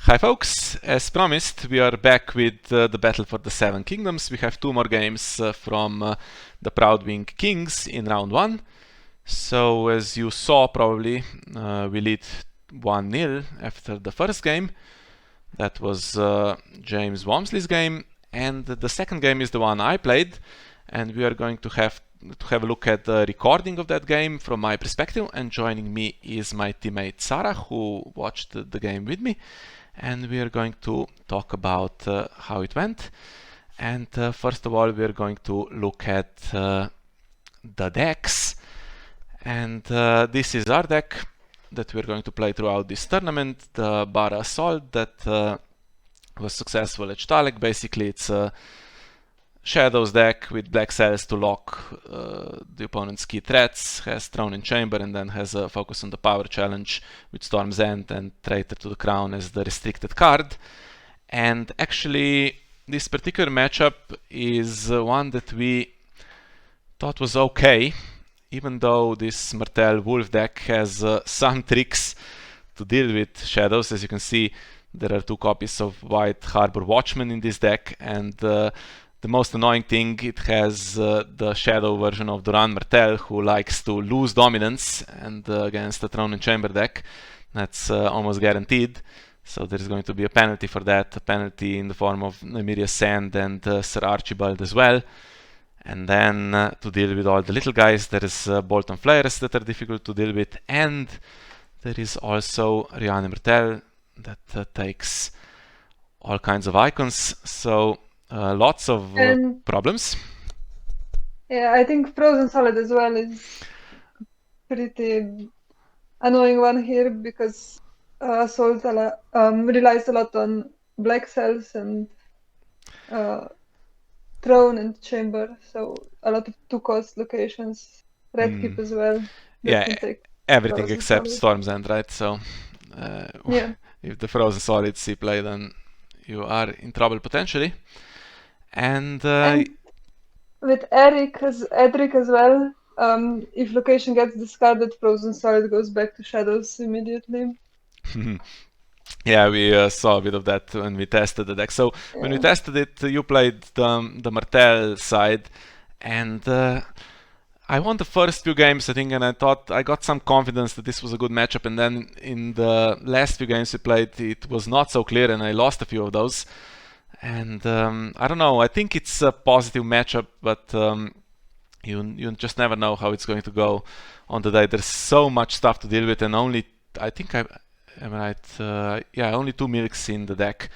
Hi folks, as promised we are back with the battle for the Seven Kingdoms. We have two more games from the Proudwing Kings in round 1. So as you saw probably, we lead 1-0 after the first game. That was James Walmsley's game, and the second game is the one I played, and we are going to have a look at the recording of that game from my perspective, and joining me is my teammate Saraaa, who watched the game with me, and we are going to talk about how it went. And first of all, we are going to look at the decks, and this is our deck that we're going to play throughout this tournament, the Bara Assault that was successful at Stalek. Basically it's a Shadows deck with black cells to lock the opponent's key threats, has Throne in Chamber, and then has a focus on the power challenge with Storm's End and Traitor to the Crown as the restricted card. And actually this particular matchup is one that we thought was okay, even though this Martell Wolf deck has some tricks to deal with Shadows. As you can see, there are 2 copies of White Harbor Watchman in this deck, and the most annoying thing, it has the Shadow version of Duran Martell, who likes to lose dominance, and against the Throne and Chamber deck, that's almost guaranteed. So there is going to be a penalty for that, a penalty in the form of Nymeria Sand and Sir Archibald as well. And then to deal with all the little guys, there is Bolton Flares that are difficult to deal with, and there is also Rihanna Martell that takes all kinds of icons, so lots of problems. Yeah, I think Frozen Solid as well is pretty annoying one here, because Assault relies a lot on black cells and Throne and Chamber, so a lot of 2-cost locations, Red Keep as well. Yeah, everything except Storm's End, right? So yeah. If the Frozen Solid see play, then you are in trouble potentially. And with Edric as well, if location gets discarded, Frozen Solid goes back to Shadows immediately. Yeah, we saw a bit of that when we tested the deck. So when we tested it, you played the Martell side, and I won the first few games, I think, and I thought I got some confidence that this was a good matchup. And then in the last few games we played, it was not so clear, and I lost a few of those. And I don't know, I think it's a positive matchup, but you just never know how it's going to go on the day. There's so much stuff to deal with, and only, I think I'm right, yeah, only 2 milks in the deck,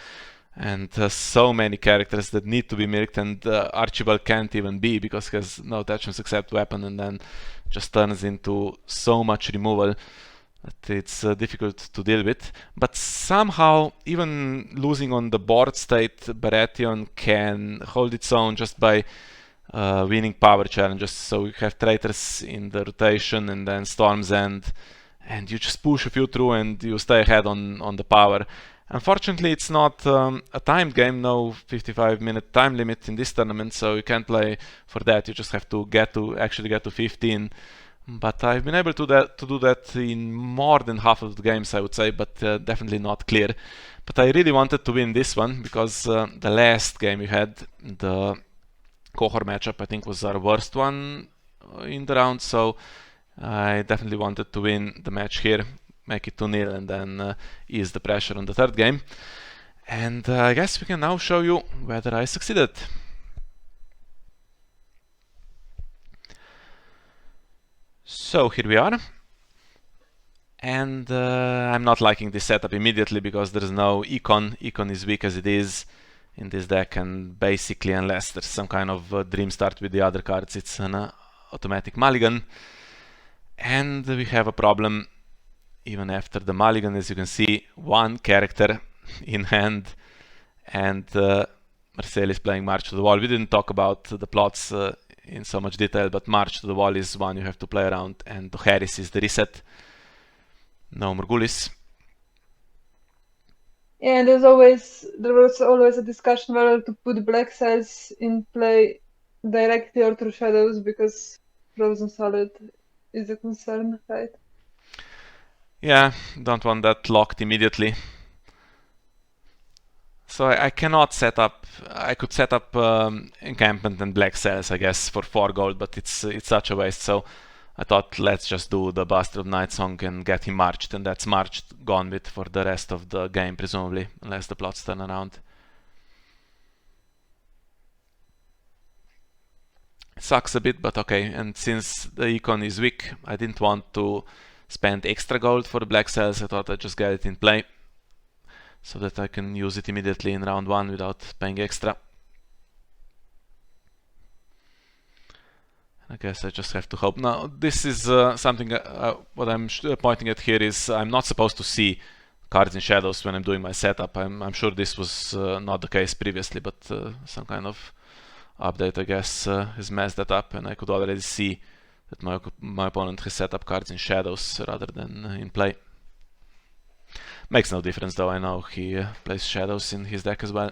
and so many characters that need to be milked, and Archibald can't even be, because he has no attachments except weapon, and then just turns into so much removal that it's difficult to deal with. But somehow, even losing on the board state, Baratheon can hold its own just by winning power challenges. So you have Traitors in the rotation, and then Storm's End, and you just push a few through and you stay ahead on the power. Unfortunately, it's not a timed game, no 55-minute time limit in this tournament, so you can't play for that. You just have to actually get to 15. But I've been able to do that in more than half of the games, I would say, but definitely not clear. But I really wanted to win this one, because the last game we had, the Kohor matchup, I think was our worst one in the round, so I definitely wanted to win the match here, make it 2-0, and then ease the pressure on the third game. And I guess we can now show you whether I succeeded. So here we are, and I'm not liking this setup immediately, because there's no Econ. Econ is weak as it is in this deck, and basically unless there's some kind of dream start with the other cards, it's an automatic mulligan. And we have a problem even after the mulligan. As you can see, 1 character in hand, and Marcel is playing March to the Wall. We didn't talk about the plots in so much detail, but March to the Wall is one you have to play around, and Harris is the reset. No Morgulis. Yeah, and there was always a discussion whether to put black cells in play directly or through Shadows, because Frozen Solid is a concern, right? Yeah, don't want that locked immediately. So I cannot set up. I could set up encampment and black cells, I guess, for 4 gold, but it's such a waste. So I thought let's just do the Bastard Night Song and get him marched, and that's marched gone with for the rest of the game, presumably, unless the plots turn around. Sucks a bit, but okay. And since the econ is weak, I didn't want to spend extra gold for the black cells. I thought I'd just get it in play, so that I can use it immediately in round 1 without paying extra. I guess I just have to hope. Now, this is something, what I'm pointing at here is I'm not supposed to see cards in shadows when I'm doing my setup. I'm sure this was not the case previously, but some kind of update, I guess, has messed that up, and I could already see that my opponent has set up cards in shadows rather than in play. Makes no difference though, I know he plays shadows in his deck as well.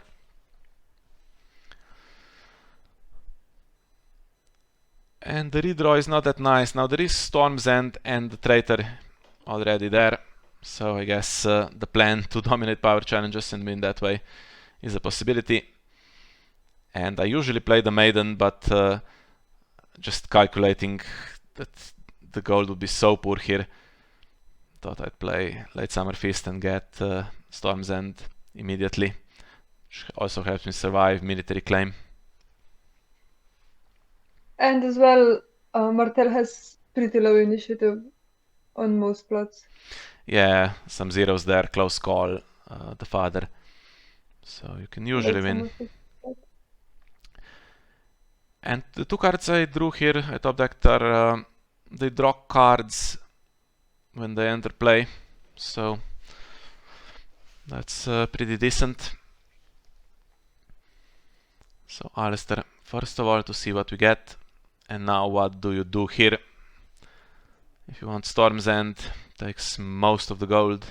And the redraw is not that nice. Now there is Storm's End and the Traitor already there, so I guess the plan to dominate power challenges and win that way is a possibility. And I usually play the Maiden, but just calculating that the gold would be so poor here, thought I'd play Late Summer Feast and get Storm's End immediately, which also helps me survive military claim. And as well, Martell has pretty low initiative on most plots. Yeah, some zeros there, close call, the father. So you can usually win. And the 2 cards I drew here at top deck are, they draw cards when they enter play, so that's pretty decent. So Alistair, first of all, to see what we get, and now what do you do here? If you want Storm's End, takes most of the gold.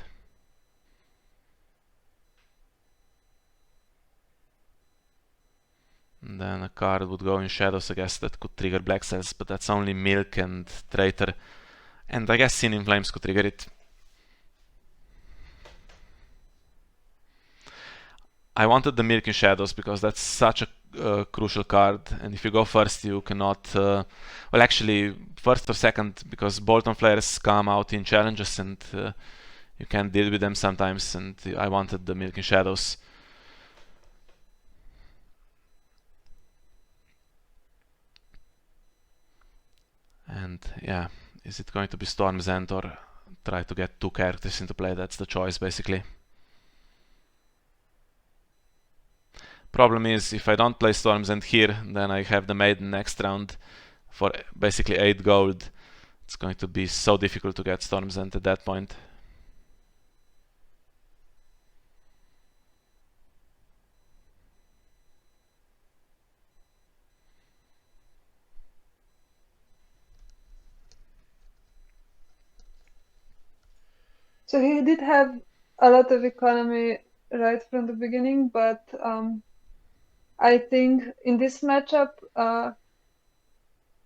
And then a card would go in shadows, I guess, that could trigger black cells, but that's only Milk and Traitor. And I guess Sin in Flames could trigger it. I wanted the Milk in shadows because that's such a crucial card, and if you go first you cannot... well, actually, first or second, because Bolton Flares come out in challenges and you can't deal with them sometimes, and I wanted the Milk in shadows. And yeah, is it going to be Storm's End or try to get 2 characters into play? That's the choice, basically. Problem is, if I don't play Storm's End here, then I have the Maiden next round for basically 8 gold. It's going to be so difficult to get Storm's End at that point. So he did have a lot of economy right from the beginning, but I think in this matchup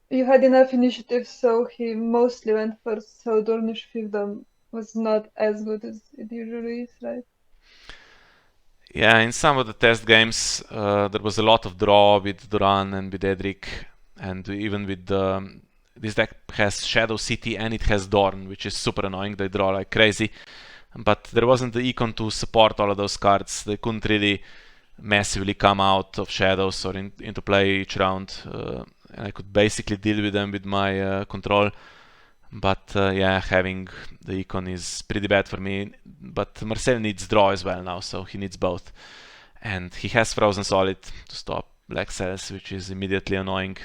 you had enough initiative, so he mostly went first, so Dornish Fiefdom was not as good as it usually is, right? Yeah, in some of the test games there was a lot of draw with Duran and with Edric, and even with this deck has Shadow City and it has Dorn, which is super annoying. They draw like crazy, but there wasn't the econ to support all of those cards. They couldn't really massively come out of shadows or into play each round, and I could basically deal with them with my control. But yeah, having the econ is pretty bad for me. But Marcel needs draw as well now, so he needs both. And he has Frozen Solid to stop black cells, which is immediately annoying.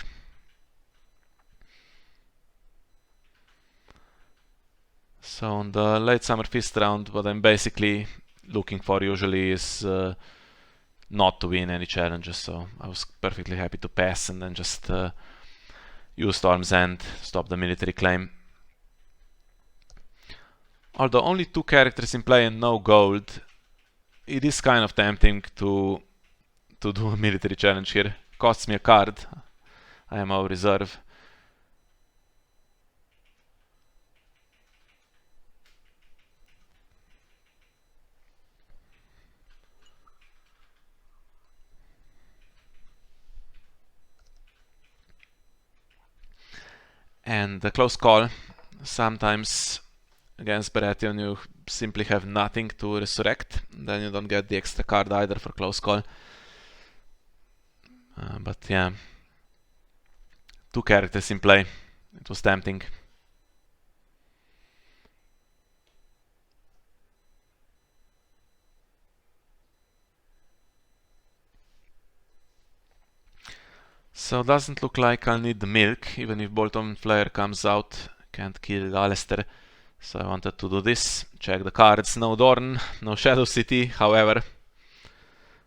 So on the late Summer Feast round, what I'm basically looking for usually is not to win any challenges, so I was perfectly happy to pass and then just use Storm's End, stop the military claim. Although only 2 characters in play and no gold, it is kind of tempting to do a military challenge here. Costs me a card. I am out of reserve. And the close call. Sometimes against Baratheon you simply have nothing to resurrect. Then you don't get the extra card either for close call. But yeah, 2 characters in play. It was tempting. So doesn't look like I'll need the milk, even if Bolton Flare comes out. Can't kill Alistair. So I wanted to do this. Check the cards. No Dorn, no Shadow City. However,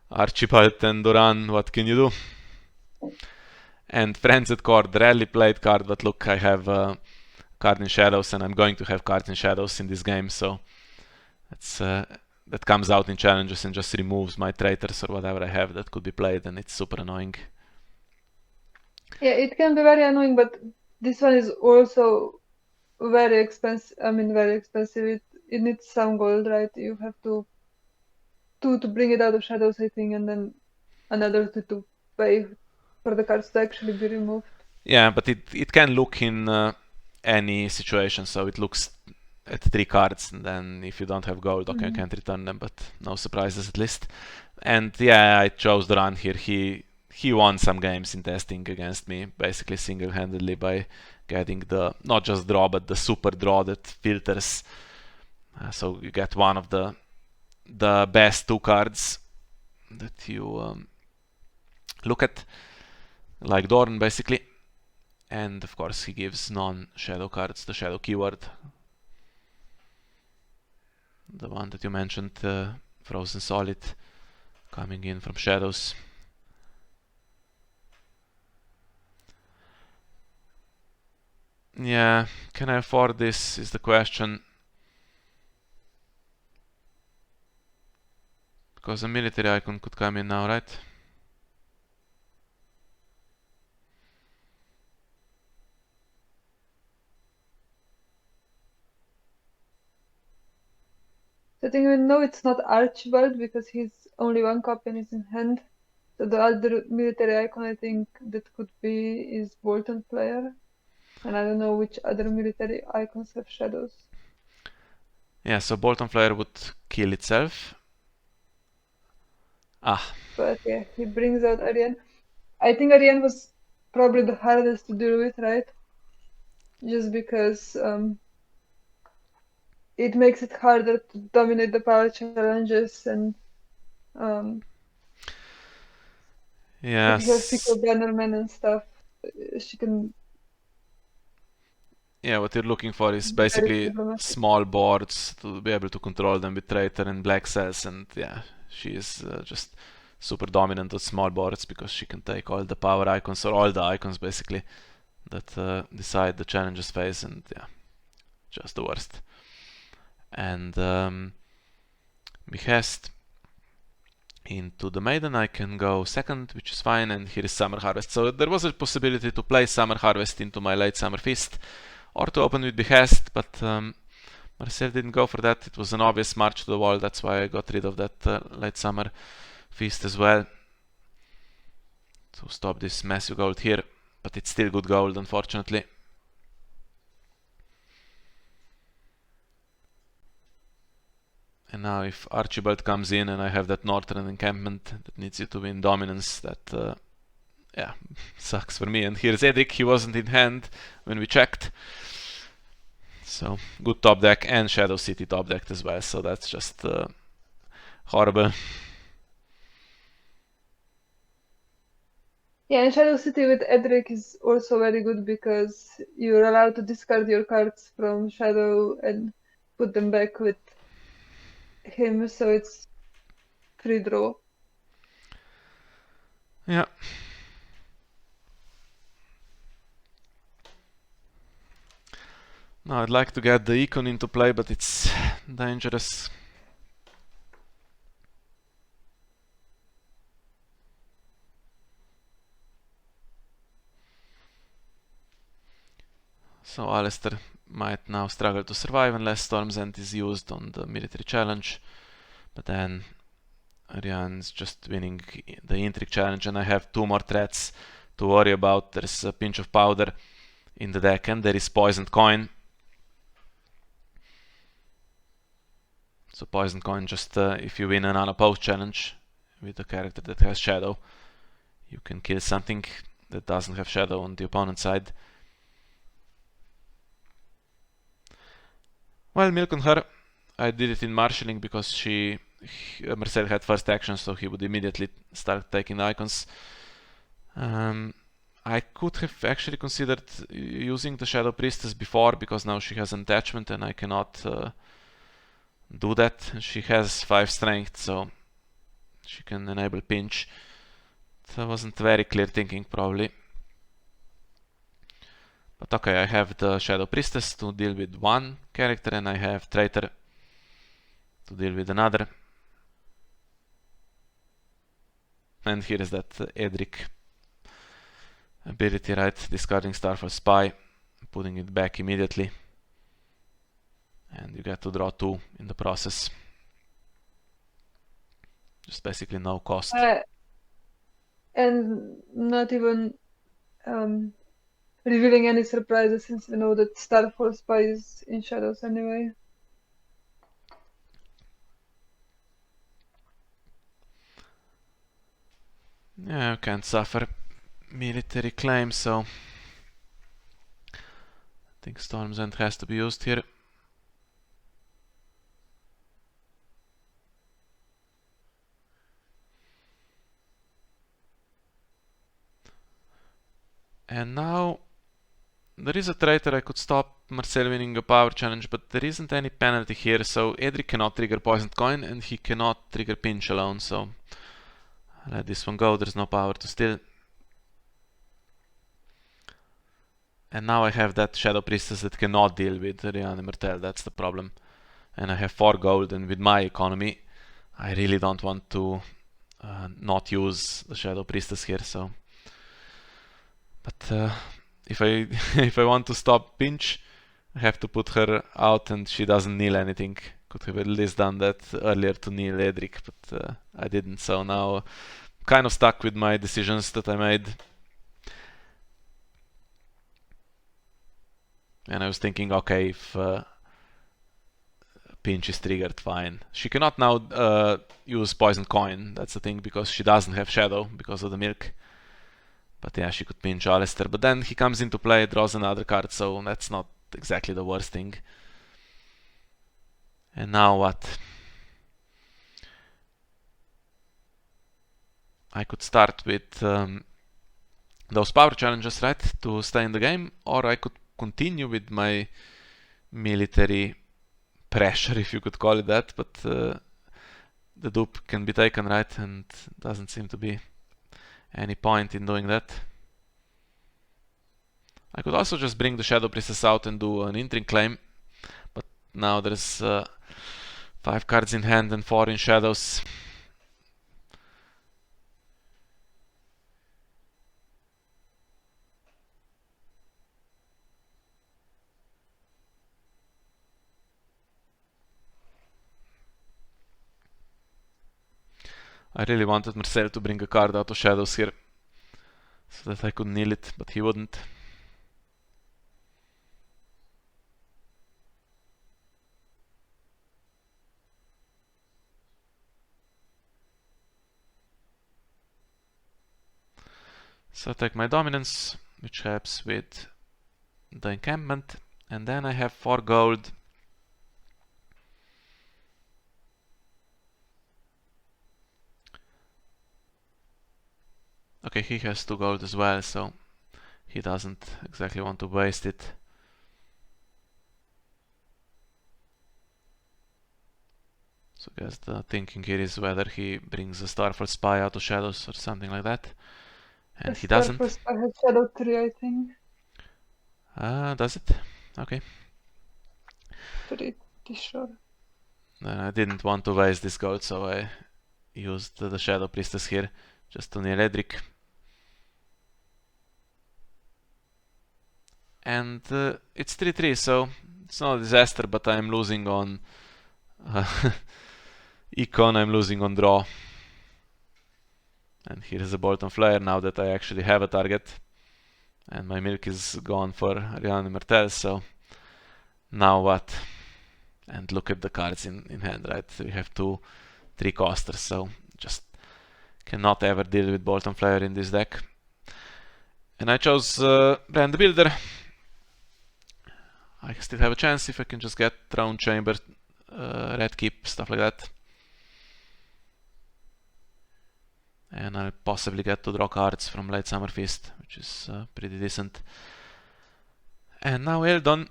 Archibald and Duran, what can you do? And Frenzied Court, rarely played card, but look, I have a card in Shadows, and I'm going to have cards in Shadows in this game, so it's, that comes out in challenges and just removes my traitors or whatever I have that could be played, and it's super annoying. Yeah, it can be very annoying, but this one is also very expensive. I mean, very expensive. It needs some gold, right? You have to bring it out of Shadows, I think, and then another two to pay for the cards to actually be removed. Yeah, but it can look in any situation, so it looks at 3 cards, and then if you don't have gold, okay, you can't return them, but no surprises at least. And yeah, I chose Duran here. He won some games in testing against me, basically single-handedly by getting the, not just draw, but the super draw that filters. So you get one of the best 2 cards that you look at, like Dorn basically. And of course he gives non-shadow cards, the shadow keyword. The one that you mentioned, Frozen Solid, coming in from Shadows. Yeah, can I afford this is the question. Because a military icon could come in now, right? So I think we know it's not Archibald because he's only 1 copy and is in hand. So the other military icon I think that could be is Bolton Player. And I don't know which other military icons have shadows. Yeah, so Bolton Flare would kill itself. But yeah, he brings out Ariane. I think Ariane was probably the hardest to deal with, right? Just because it makes it harder to dominate the power challenges, and if you have Fickle Bannerman and stuff, she can. Yeah, what you're looking for is basically small boards to be able to control them with Traitor and Black Cells, and yeah, she is just super dominant on small boards because she can take all the power icons, or all the icons basically, that decide the challenges phase, and yeah, just the worst. And Behest into the Maiden, I can go second, which is fine, and here is Summer Harvest. So there was a possibility to play Summer Harvest into my late Summer Feast, or to open with Behest, but Marcel didn't go for that. It was an obvious march to the wall, that's why I got rid of that late Summer Feast as well, to stop this massive gold here, but it's still good gold, unfortunately. And now if Archibald comes in and I have that northern encampment that needs you to win dominance, that yeah, sucks for me. And here's Edic, he wasn't in hand when we checked. So good top deck, and Shadow City top deck as well, so that's just horrible. Yeah, and Shadow City with Edric is also very good because you're allowed to discard your cards from Shadow and put them back with him, so it's free draw. Yeah. Now I'd like to get the Econ into play, but it's dangerous. So Alistair might now struggle to survive unless Storm's End is used on the military challenge. But then Ariane's just winning the Intrigue challenge, and I have 2 more threats to worry about. There's a pinch of powder in the deck, and there is Poisoned Coin. So Poisoned Coin, just if you win an Unopposed challenge with a character that has Shadow, you can kill something that doesn't have Shadow on the opponent's side. Well, Milk on her. I did it in marshalling because Marcel had first action, so he would immediately start taking the icons. I could have actually considered using the Shadow Priestess before, because now she has an attachment and I cannot do that. She has 5 strength, so she can enable pinch. That wasn't very clear thinking, probably. But okay, I have the Shadow Priestess to deal with one character, and I have Traitor to deal with another. And here is that Edric ability, right? Discarding Starfall Spy, putting it back immediately. And you get to draw 2 in the process. Just basically no cost. And not even revealing any surprises, since we know that Starfall Spy is in shadows anyway. Yeah, you can't suffer military claim, so I think Storm's End has to be used here. And now there is a traitor. I could stop Marcel winning a power challenge, but there isn't any penalty here, so Edric cannot trigger Poisoned Coin and he cannot trigger Pinch alone, so I'll let this one go. There's no power to steal. And now I have that Shadow Priestess that cannot deal with Rihanna Martell. That's the problem. And I have 4 gold, and with my economy I really don't want to not use the Shadow Priestess here, so... But if I want to stop Pinch, I have to put her out, and she doesn't kneel anything. Could have at least done that earlier to kneel Edric, but I didn't, so now I'm kind of stuck with my decisions that I made. And I was thinking, okay, if Pinch is triggered, fine. She cannot now use Poisoned Coin, that's the thing, because she doesn't have Shadow because of the milk. But yeah, she could pinch Alistair, but then he comes into play, draws another card, so that's not exactly the worst thing. And now what? I could start with those power challenges, right, to stay in the game, or I could continue with my military pressure, if you could call it that, but the dupe can be taken, right, and doesn't seem to be any point in doing that. I could also just bring the Shadow Priestess out and do an Intrigue claim, but now there's 5 cards in hand and 4 in shadows. I really wanted Marcel to bring a card out of shadows here, so that I could kneel it, but he wouldn't. So I take my dominance, which helps with the encampment, and then I have 4 gold. Okay, he has 2 gold as well, so he doesn't exactly want to waste it. So I guess the thinking here is whether he brings a Starfall Spy out of shadows or something like that. And he doesn't. Starfall Spy has Shadow 3, I think. Does it? Okay. Pretty sure. I didn't want to waste this gold, so I used the Shadow Priestess here just to kneel Edric. And it's 3-3, so it's not a disaster, but I'm losing on econ, I'm losing on draw. And here is a Bolton Flare now that I actually have a target. And my milk is gone for Rihanna Martell, so now what? And look at the cards in hand, right? We have 2 3-costers, so just cannot ever deal with Bolton Flyer in this deck. And I chose Brand the Builder. I still have a chance if I can just get Throne Chamber, Red Keep, stuff like that. And I'll possibly get to draw cards from Late Summer Feast, which is pretty decent. And now Eldon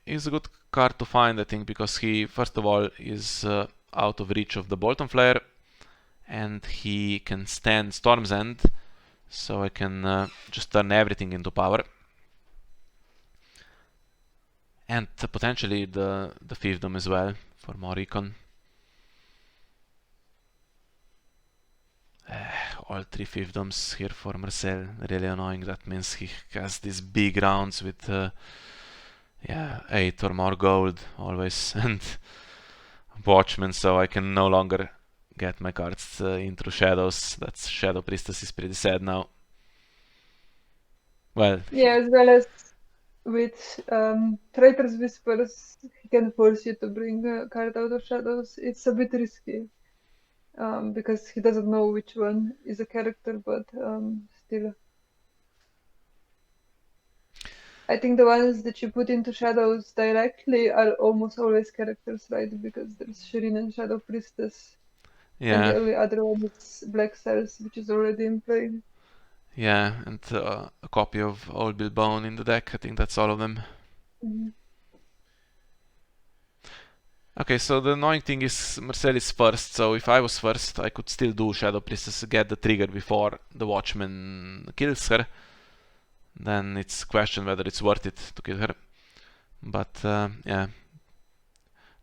is a good card to find, I think, because he, first of all, is out of reach of the Bolton Flare, and he can stand Storm's End, so I can just turn everything into power. And potentially the Fiefdom as well, for more recon. All 3 Fiefdoms here for Marcel, really annoying. That means he has these big rounds with 8 or more gold always, and Watchmen, so I can no longer get my cards into Shadows. That's Shadow Priestess is pretty sad now. Well, Yeah, as well as with Traitor's Whispers, he can force you to bring a card out of Shadows. It's a bit risky. Because he doesn't know which one is a character, but still. I think the ones that you put into Shadows directly are almost always characters, right? Because there's Shireen and Shadow Priestess. And the only other one is Black Cells, which is already in play. Yeah, and a copy of Old Bill Bone in the deck. I think that's all of them. Mm-hmm. Okay, so the annoying thing is Marcel is first, so if I was first, I could still do Shadow Priestess, get the trigger before the Watchman kills her. Then it's a question whether it's worth it to kill her. But yeah,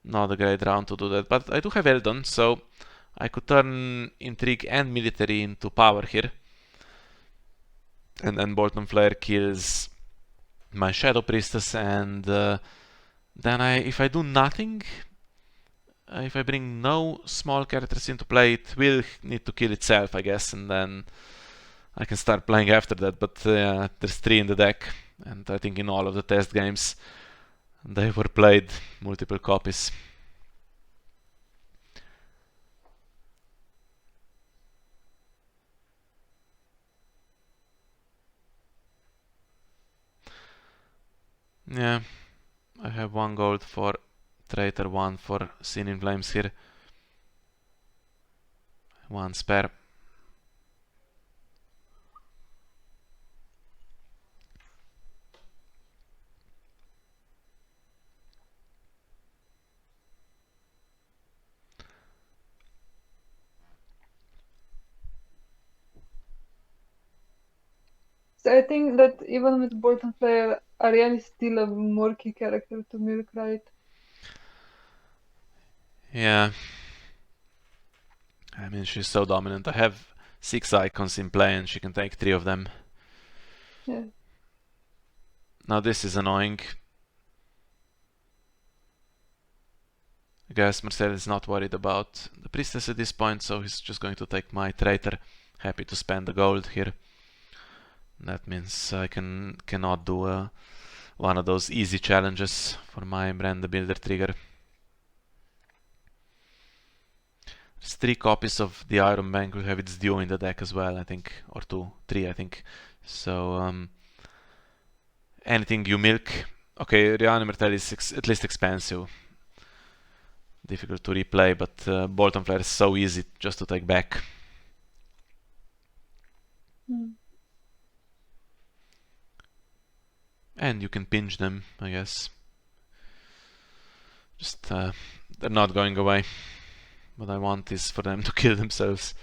not a great round to do that. But I do have Eldon, so I could turn Intrigue and Military into power here. And then Bolton Flare kills my Shadow Priestess, and then if I do nothing, if I bring no small characters into play, it will need to kill itself, I guess, and then I can start playing after that. But there's 3 in the deck, and I think in all of the test games they were played multiple copies. Yeah, I have 1 gold for Traitor, 1 for Sin in Flames here. 1 spare. So I think that even with Bolton Flare, Ariane is still a murky character to milk, right? Yeah. I mean, she's so dominant. I have 6 icons in play and she can take 3 of them. Yeah. Now this is annoying. I guess Marcel is not worried about the priestess at this point, so he's just going to take my traitor. Happy to spend the gold here. That means I cannot do one of those easy challenges for my Brand the Builder trigger. There's 3 copies of the Iron Bank will have its due in the deck as well, I think, or 2, 3 I think. So anything you milk. Okay, Rihanna Martell is at least expensive. Difficult to replay, but Bolton Flare is so easy just to take back. And you can pinch them, I guess. Just they're not going away. What I want is for them to kill themselves.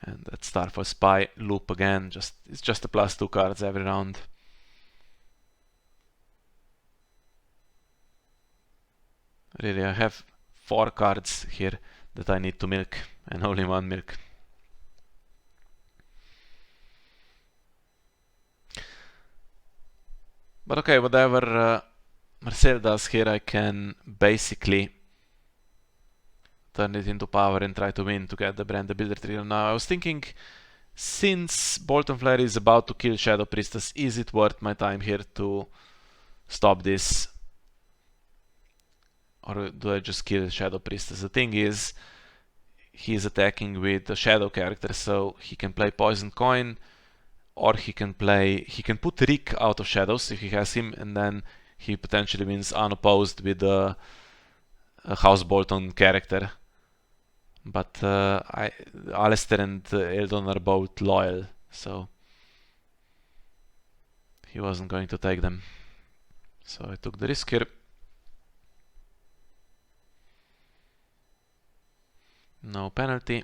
And that Starfall Spy loop again. It's just a +2 cards every round. Really, I have 4 cards here that I need to milk, and only 1 milk. But okay, whatever Marcel does here, I can basically turn it into power and try to win to get the Brand the Builder trigger. Now I was thinking Since Bolton Flare is about to kill Shadow Priestess, is it worth my time here to stop this? Or do I just kill Shadow Priestess? The thing is, he's attacking with a Shadow character, so he can play Poison Coin, or he can put Rick out of Shadows if he has him, and then he potentially wins unopposed with a House Bolton character. But Alistair and Eldon are both loyal, so he wasn't going to take them. So I took the risk here. No penalty.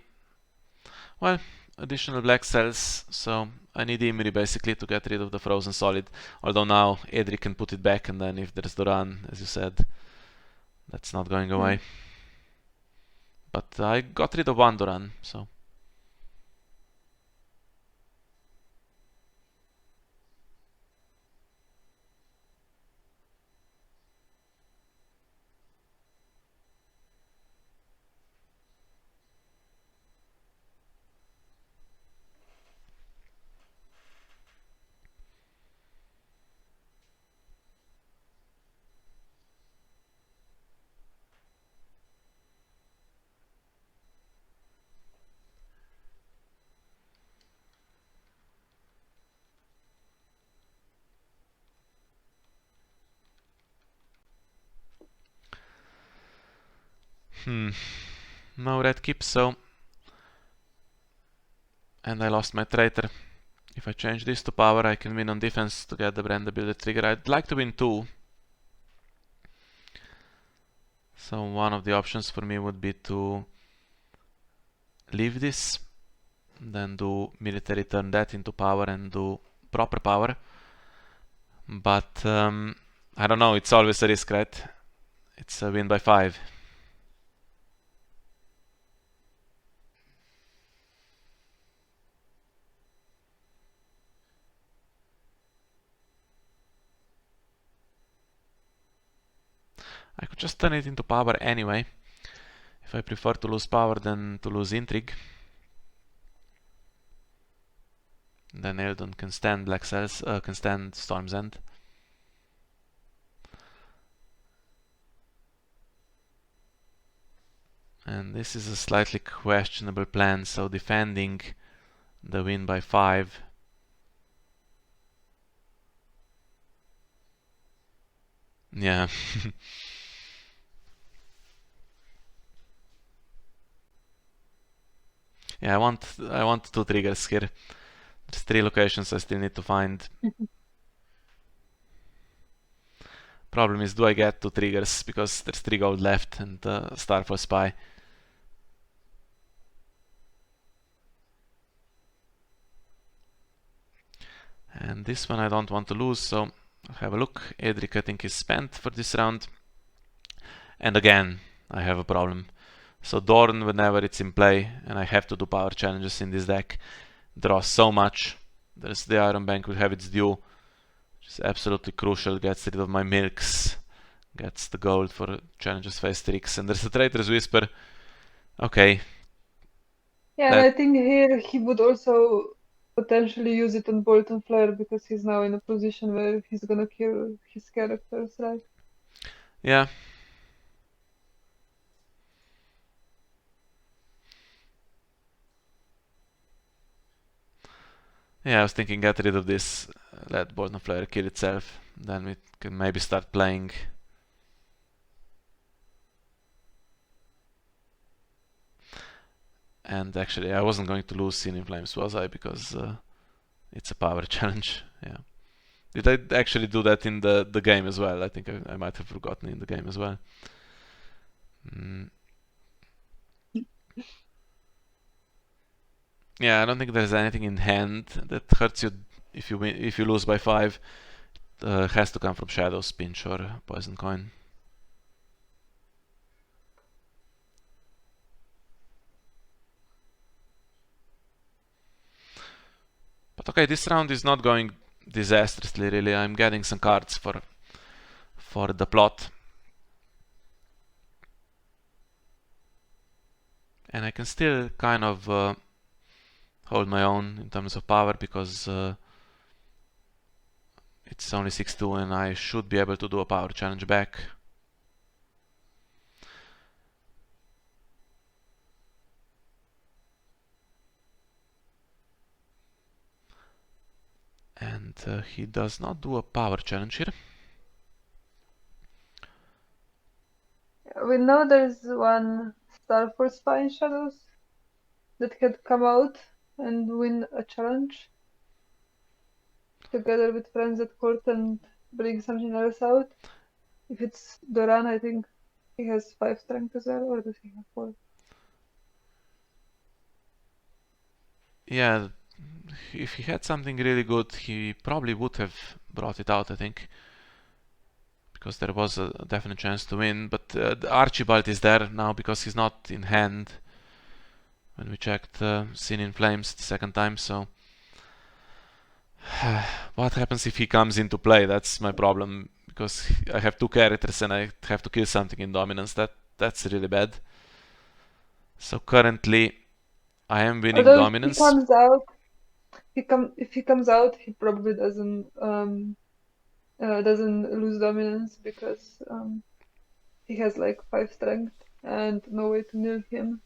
Well, additional black cells, so I need Imri basically to get rid of the frozen solid. Although now Edric can put it back, and then if there's Doran, as you said, that's not going away. But I got rid of one Doran, so. No red keep, so. And I lost my traitor. If I change this to power, I can win on defense to get the Brand ability trigger. I'd like to win 2. So one of the options for me would be to leave this, then do military, turn that into power, and do proper power. But I don't know, it's always a risk, right? It's a win by 5. I could just turn it into power anyway, if I prefer to lose power than to lose intrigue. Then Eldon can stand Black Cells, can stand Storm's End. And this is a slightly questionable plan, so defending the win by 5. Yeah. Yeah, I want 2 triggers here. There's 3 locations I still need to find. Problem is, do I get 2 triggers? Because there's 3 gold left and Star for Spy. And this one I don't want to lose, so I'll have a look. Edric I think is spent for this round. And again, I have a problem. So Dorn, whenever it's in play, and I have to do power challenges in this deck, draws so much. There's the Iron Bank will have its due, which is absolutely crucial. Gets rid of my milks, gets the gold for challenges phase tricks, and there's the Traitor's Whisper. Okay. Yeah, and I think here he would also potentially use it on Bolton Flare because he's now in a position where he's gonna kill his characters, right? Yeah. Yeah, I was thinking get rid of this, let Bolton Flare kill itself, then we can maybe start playing. And actually I wasn't going to lose Scene in Flames, was I? Because it's a power challenge. Yeah. Did I actually do that in the game as well? I think I might have forgotten in the game as well. Yeah, I don't think there's anything in hand that hurts you if you lose by 5. It has to come from Shadows, Pinch, or Poison Coin. But okay, this round is not going disastrously, really. I'm getting some cards for the plot. And I can still kind of hold my own in terms of power, because it's only 6-2 and I should be able to do a power challenge back. And he does not do a power challenge here. We know there's one star for Spine Shadows that had come out and win a challenge together with friends at court and bring something else out. If it's Doran, I think he has 5 strength as well, or does he have 4? Yeah, if he had something really good, he probably would have brought it out, I think, because there was a definite chance to win. But the Archibald is there now because he's not in hand when we checked Sin in Flames the second time, so what happens if he comes into play? That's my problem, because I have 2 characters and I have to kill something in dominance. That's really bad. So currently I am winning Although dominance. if he comes out, he probably doesn't lose dominance, because he has like 5 strength and no way to nil him.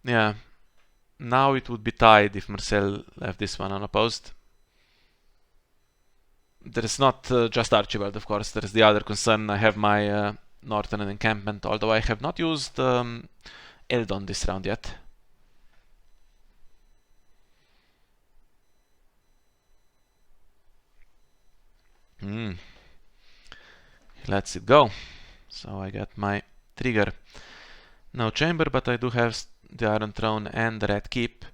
Yeah. Now it would be tied if Marcel left this one unopposed. There is not just Archibald, of course. There is the other concern. I have my Northern encampment, although I have not used Eldon this round yet. He lets it go. So I get my trigger. No chamber, but I do have the Iron Throne and the Red Keep.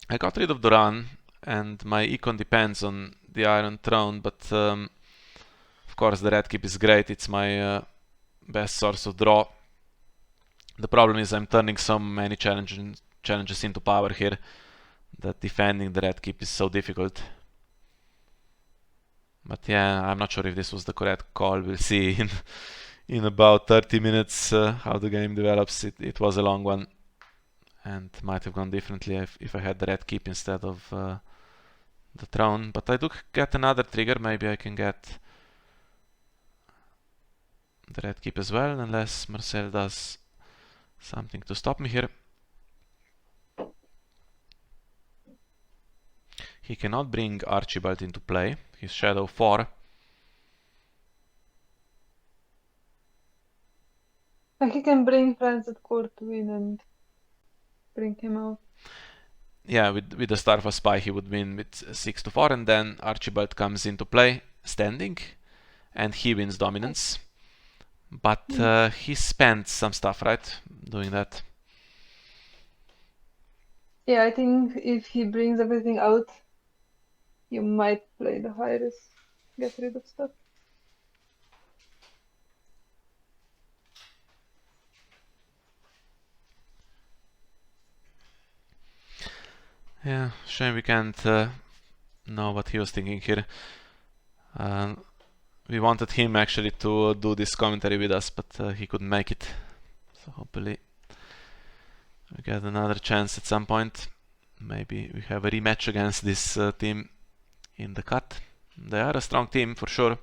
I got rid of Duran, and my econ depends on the Iron Throne, but of course the Red Keep is great. It's my best source of draw. The problem is I'm turning so many challenges into power here that defending the Red Keep is so difficult. But yeah, I'm not sure if this was the correct call. We'll see in about 30 minutes how the game develops. It was a long one and might have gone differently if I had the Red Keep instead of the Throne. But I do get another trigger. Maybe I can get the Red Keep as well, unless Marcel does something to stop me here. He cannot bring Archibald into play. He's Shadow 4. And he can bring friends at court to win and bring him out. Yeah, with the Star of a Spy he would win with 6-4, and then Archibald comes into play standing and he wins dominance. But he spent some stuff, right, doing that? Yeah, I think if he brings everything out, you might play the high risk, get rid of stuff. Yeah, shame we can't know what he was thinking here. We wanted him actually to do this commentary with us, but he couldn't make it. So hopefully we get another chance at some point. Maybe we have a rematch against this team in the cut. They are a strong team for sure.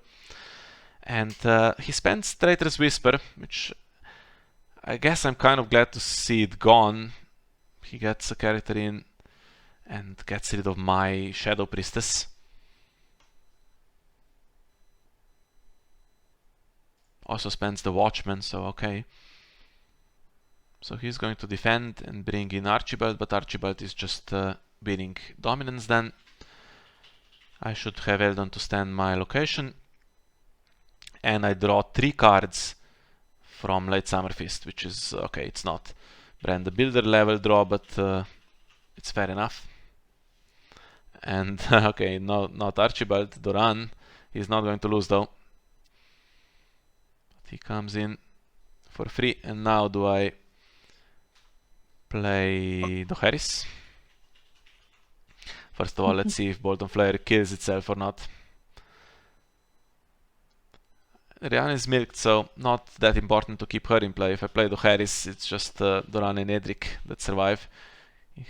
And he spends Traitor's Whisper, which I guess I'm kind of glad to see it gone. He gets a character in and gets rid of my Shadow Priestess. Also spends the Watchman, so okay. So he's going to defend and bring in Archibald, but Archibald is just winning dominance then. I should have Eldon to stand my location. And I draw 3 cards from Late Summer Feast, which is okay. It's not Brand the Builder level draw, but it's fair enough. And okay, no, not Archibald, Doran. He's not going to lose though. But he comes in for free. And now do I play Dohaeris? First of all, let's see if Bolton Flare kills itself or not. Rihanna is milked, so not that important to keep her in play. If I play Dohaeris, it's just Doran and Edric that survive.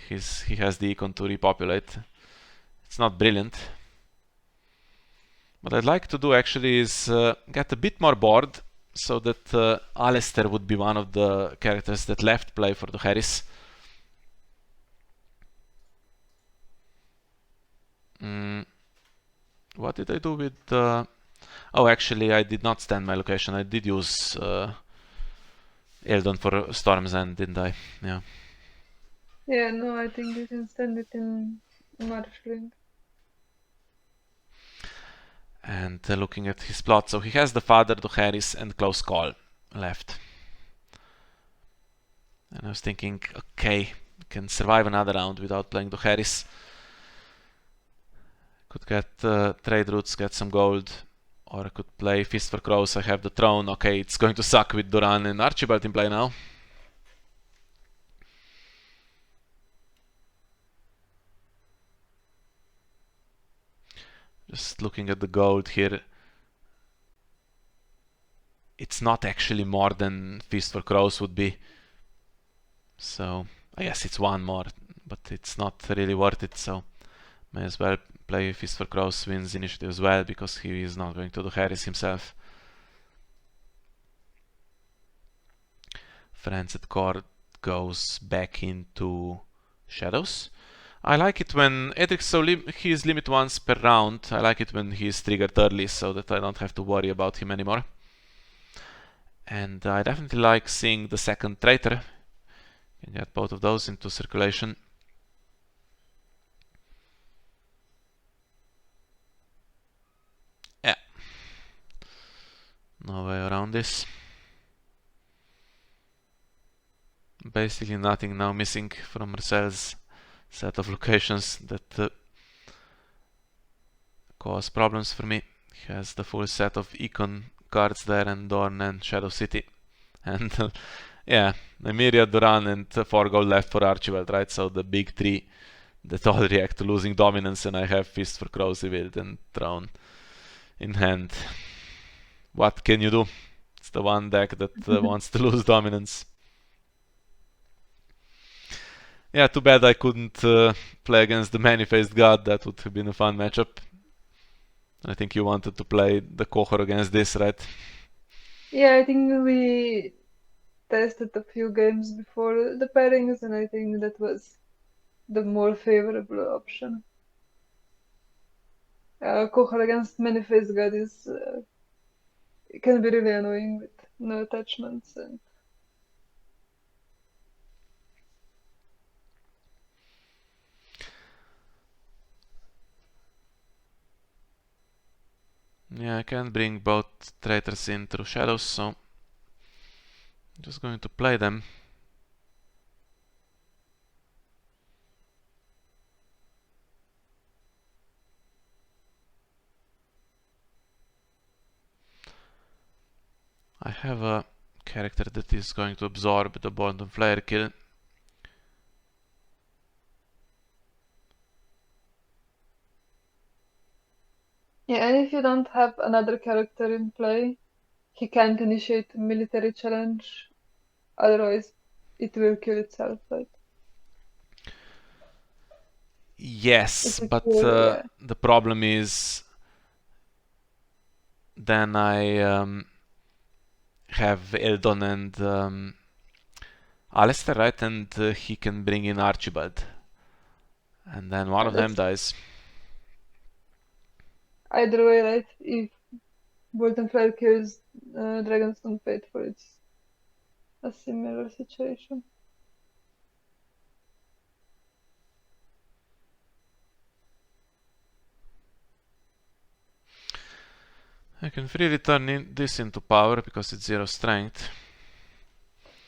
He has the econ to repopulate. It's not brilliant. What I'd like to do actually is get a bit more board, so that Alistair would be one of the characters that left play for Dohaeris. What did I do with... Oh, actually, I did not stand my location. I did use Eldon for Storm's End, didn't I? Yeah. Yeah, no, I think you can stand it in Marshling. And looking at his plot, so he has the Father, Dohaeris, and Close Call left. And I was thinking, okay, we can survive another round without playing Dohaeris. Could get trade routes, get some gold, or I could play Fist for Crows. I have the throne. Okay, it's going to suck with Doran and Archibald in play now. Just looking at the gold here, it's not actually more than Fist for Crows would be. So I guess it's one more, but it's not really worth it, so may as well play Fist for Crows, wins initiative as well, because he is not going to do Harris himself. Friends at Court goes back into Shadows. I like it when Edric, he is limit once per round. I like it when he is triggered early, so that I don't have to worry about him anymore. And I definitely like seeing the second traitor. Can get both of those into circulation. Yeah. No way around this. Basically nothing now missing from Marcel's set of locations that cause problems for me. He has the full set of econ cards there, and Dorn and Shadow City. And yeah, Nymeria, Doran, and 4 gold left for Archibald, right? So the big 3 that all react to losing dominance, and I have Fist for Crows revealed and Throne in hand. What can you do? It's the one deck that wants to lose dominance. Yeah, too bad I couldn't play against the Many-Faced God. That would have been a fun matchup. I think you wanted to play the Kohor against this, right? Yeah, I think we tested a few games before the pairings, and I think that was the more favorable option. Kohor against Many-Faced God is it can be really annoying with no attachments and Yeah, I can bring both traitors in through Shadows, so I'm just going to play them. I have a character that is going to absorb the Bond Flare kill. yeah, and if you don't have another character in play, he can't initiate a military challenge, otherwise it will kill itself, right? Yes, but the problem is then I have Eldon and Alistair, right? And he can bring in Archibald. And then one of them dies. Either way, right? If Bolton Flare kills Dragonstone Faithful, it's a similar situation. I can freely turn this into power because it's 0 strength.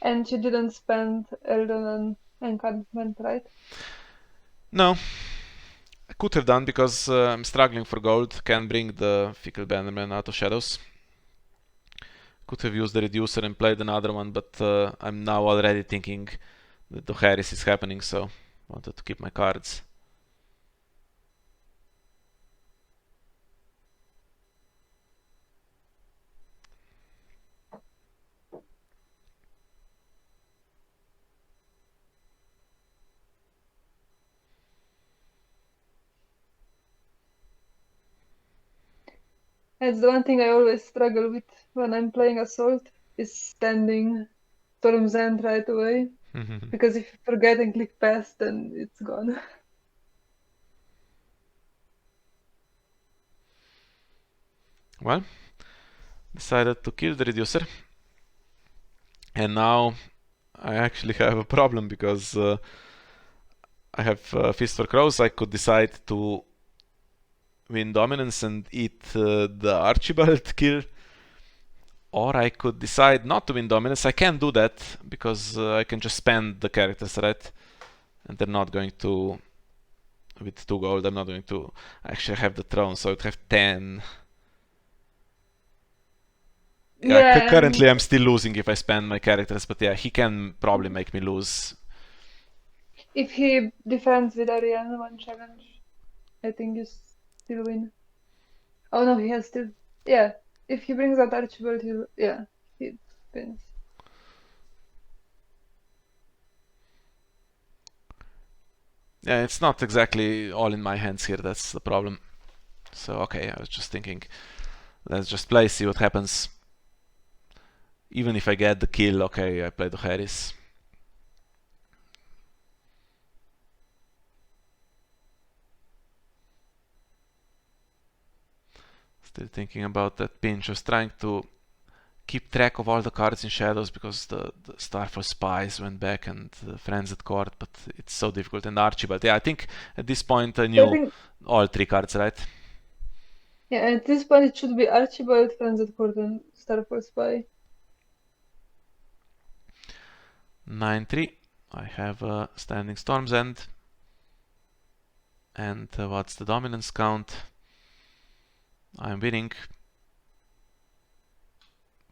And she didn't spend Eldon on enchantment, right? No. I could have done because I'm struggling for gold. Can bring the Fickle Bannerman out of Shadows. Could have used the Reducer and played another one, but I'm now already thinking that the Harris is happening, so wanted to keep my cards. It's the one thing I always struggle with when I'm playing Assault, is standing Storm's End right away. Because if you forget and click pass, then it's gone. Well, decided to kill the reducer. And now I actually have a problem because I have Fist for Crows. I could decide to win dominance and eat the Archibald kill, or I could decide not to win dominance. I can't do that because I can just spend the characters, right? And they're not going to, with 2 gold, I'm not going to actually have the throne, so I'd have 10. Yeah, currently I'm still losing if I spend my characters, but yeah, he can probably make me lose. If he defends with Ariana one challenge, I think you still win. Oh no, he has still. Yeah, if he brings out Archibald, he wins. Yeah, it's not exactly all in my hands here, that's the problem. So, okay, I was just thinking, let's just play, see what happens. Even if I get the kill, okay, I play the Harris. Still thinking about that pinch. I was trying to keep track of all the cards in Shadows because the Starfall Spies went back and Friends at Court, but it's so difficult. And Archibald, yeah, I think at this point I knew all 3 cards, right? Yeah, at this point it should be Archibald, Friends at Court, and Starfall Spy. 9-3. I have a Standing Storm's End. And what's the dominance count? I'm winning.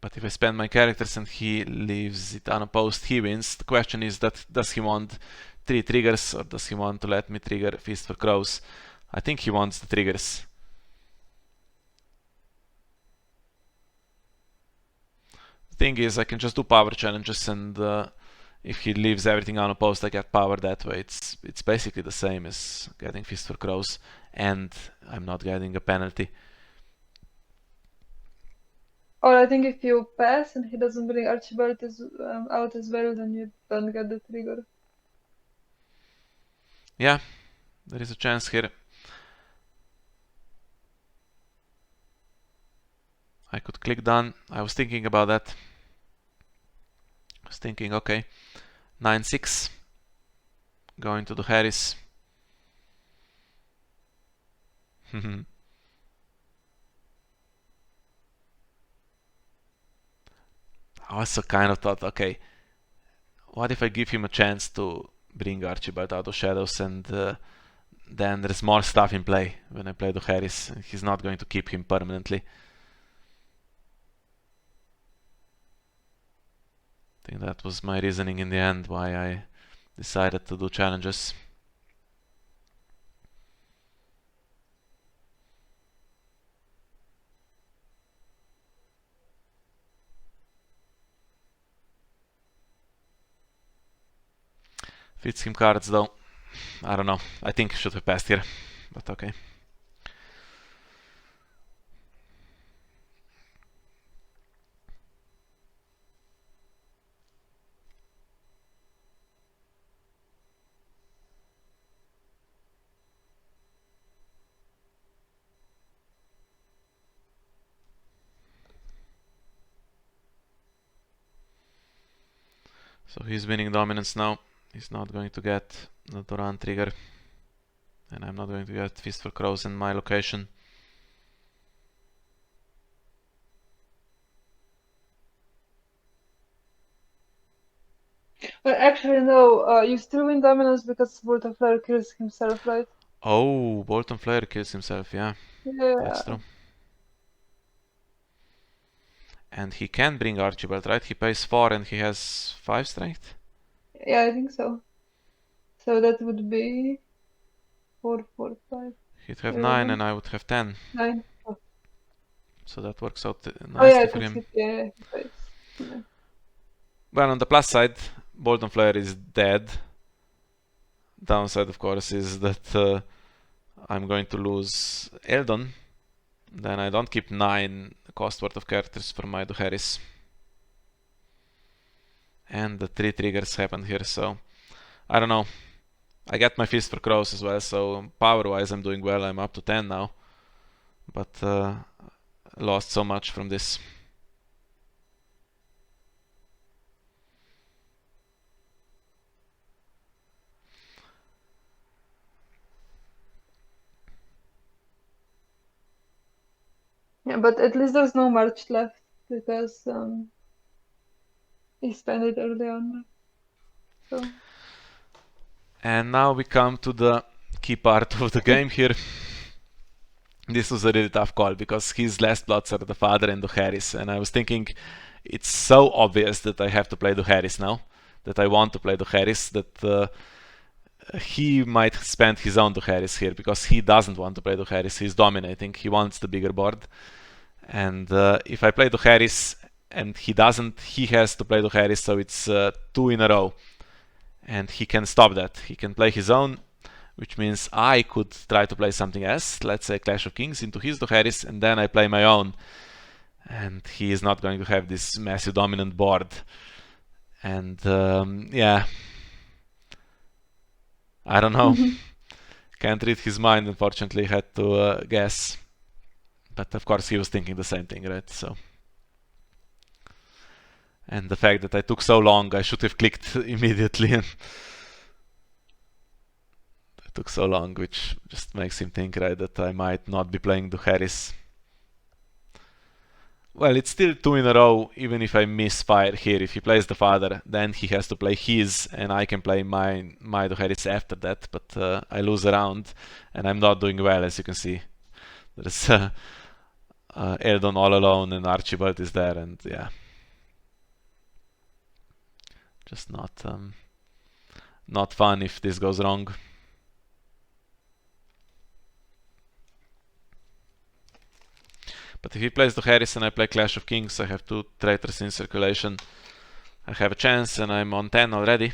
But if I spend my characters and he leaves it unopposed, he wins. The question is that does he want 3 triggers or does he want to let me trigger Fist for Crows? I think he wants the triggers. The thing is, I can just do power challenges, and if he leaves everything unopposed, I get power that way. It's basically the same as getting Fist for Crows, and I'm not getting a penalty. Or I think if you pass and he doesn't bring Archibald out as well, then you don't get the trigger. Yeah, there is a chance here. I could click done. I was thinking about that. I was thinking, okay, 9-6. Going to the Harris. I also kind of thought, okay, what if I give him a chance to bring Archibald out of Shadows, and then there's more stuff in play when I play the Harris, and he's not going to keep him permanently. I think that was my reasoning in the end why I decided to do challenges. Fits him cards though. I don't know. I think I should have passed here, but okay. So he's winning dominance now. He's not going to get the Duran trigger, and I'm not going to get Fist for Crows in my location. But actually, no, you still win dominance because Bolton Flare kills himself, right? Oh, Bolton Flare kills himself, yeah. Yeah. That's true. And he can bring Archibald, right? He pays 4 and he has 5 strength? Yeah, I think so. So that would be 4, 4, 5. He'd have 9 and I would have 10. 9. Oh, So that works out nicely oh yeah, for him. yeah, yeah. Well, on the plus side, Bolton Flare is dead. Downside, of course, is that I'm going to lose Eldon. Then I don't keep 9 cost worth of characters for my Duharis. And the 3 triggers happened here, so I don't know. I get my Fist for Crows as well, so power-wise I'm doing well. I'm up to 10 now. But lost so much from this. Yeah, but at least there's no March left because he spent it early on. So. And now we come to the key part of the game here. This was a really tough call because his last plots are the father and Duharis, and I was thinking it's so obvious that I have to play Duharis now, that I want to play Duharis, that he might spend his own Duharis here because he doesn't want to play Duharis. He's dominating. He wants the bigger board. And if I play Duharis and he doesn't, he has to play Duharis, so it's 2 in a row. And he can stop that. He can play his own, which means I could try to play something else, let's say Clash of Kings, into his Duharis, and then I play my own. And he is not going to have this massive dominant board. And yeah, I don't know. Can't read his mind, unfortunately, had to guess. But of course he was thinking the same thing, right? So, and the fact that I took so long, I should have clicked immediately. And I took so long, which just makes him think, right, that I might not be playing Duharis. Well, it's still 2 in a row, even if I misfire here. If he plays the father, then he has to play his, and I can play my Duharis after that, but I lose a round, and I'm not doing well, as you can see. There's Eldon all alone, and Archibald is there, and yeah. Just not fun if this goes wrong. But if he plays Duharis and I play Clash of Kings, I have 2 traitors in circulation. I have a chance, and I'm on 10 already.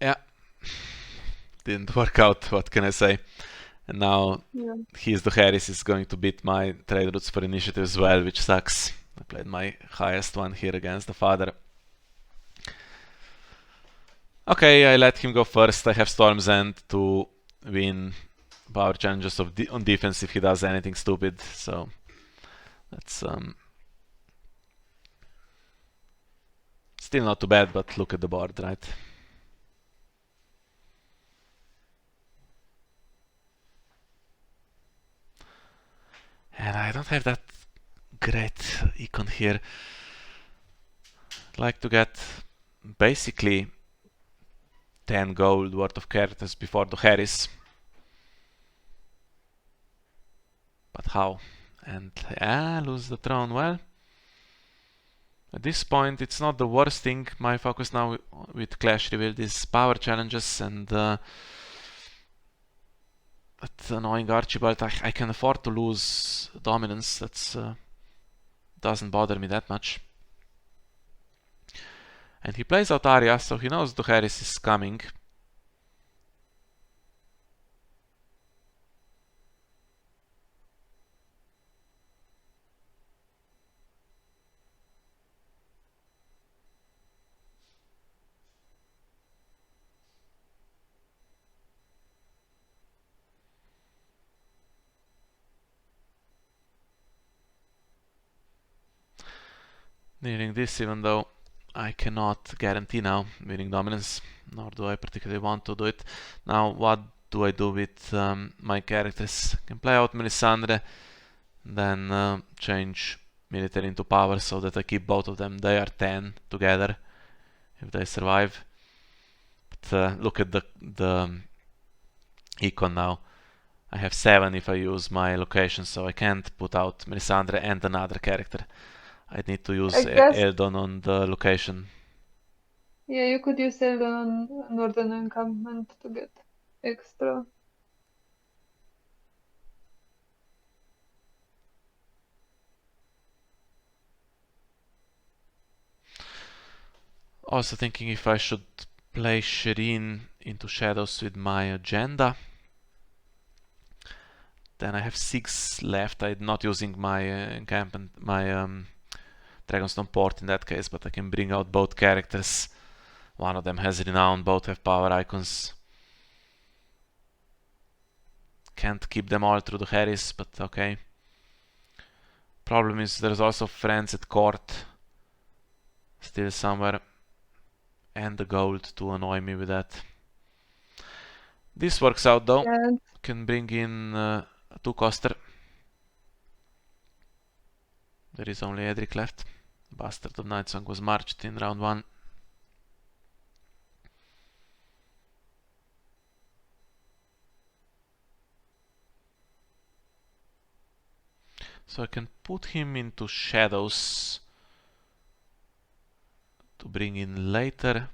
Yeah, didn't work out, what can I say? And now his Duharis is going to beat my trade routes for initiative as well, which sucks. I played my highest one here against the father. Okay, I let him go first. I have Storm's End to win power challenges on defense if he does anything stupid, so that's still not too bad, but look at the board, right? And I don't have that great econ here. I'd like to get basically 10 gold worth of characters before Duharis. But how? And lose the throne. Well, at this point it's not the worst thing. My focus now with Clash Revealed is power challenges, and that annoying Archibald, I can afford to lose dominance. That's doesn't bother me that much. And he plays out Arias, so he knows Duharis is coming. Needing this, even though I cannot guarantee now winning dominance, nor do I particularly want to do it. Now, what do I do with my characters? I can play out Melisandre, then change military into power so that I keep both of them. They are 10 together if they survive. But look at the econ now. I have 7 if I use my location, so I can't put out Melisandre and another character. I need to use Eldon on the location. Yeah, you could use Eldon on Northern Encampment to get extra. Also thinking if I should play Shireen into Shadows with my agenda. Then I have 6 left. I'm not using my encampment, my Dragonstone port in that case, but I can bring out both characters. One of them has renown, both have power icons. Can't keep them all through the Harris, but okay. Problem is there's also friends at court still somewhere, and the gold to annoy me with that. This works out though. Yeah. Can bring in a 2-coster. There is only Edric left. Bastard of Nightsong was marched in round 1. So I can put him into Shadows to bring in later.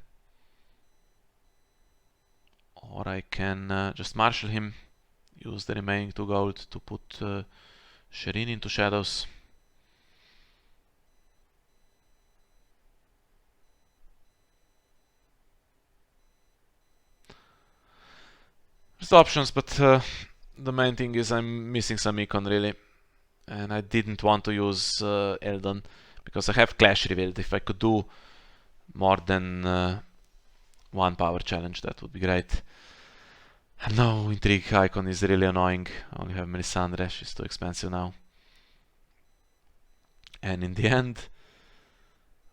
Or I can just marshal him, use the remaining 2 gold to put Shireen into Shadows. There's options, but the main thing is I'm missing some econ really. And I didn't want to use Eldon because I have Clash revealed. If I could do more than 1 power challenge, that would be great. And no, Intrigue icon is really annoying. I only have Melisandre, she's too expensive now. And in the end,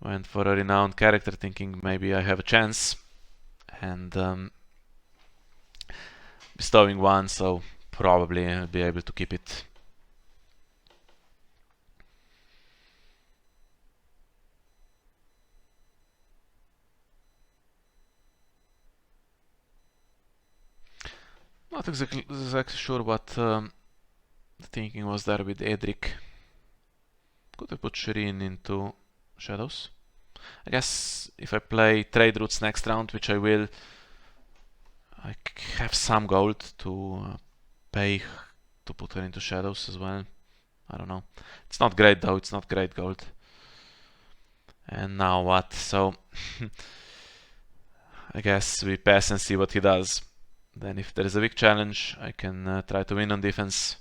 went for a renowned character thinking maybe I have a chance. And bestowing 1, so probably I'll be able to keep it. Not exactly sure what the thinking was there with Edric. Could have put Shireen into Shadows. I guess if I play trade routes next round, which I will, I have some gold to pay to put her into Shadows as well. I don't know. It's not great though, it's not great gold. And now what? So I guess we pass and see what he does. Then if there is a big challenge, I can try to win on defense.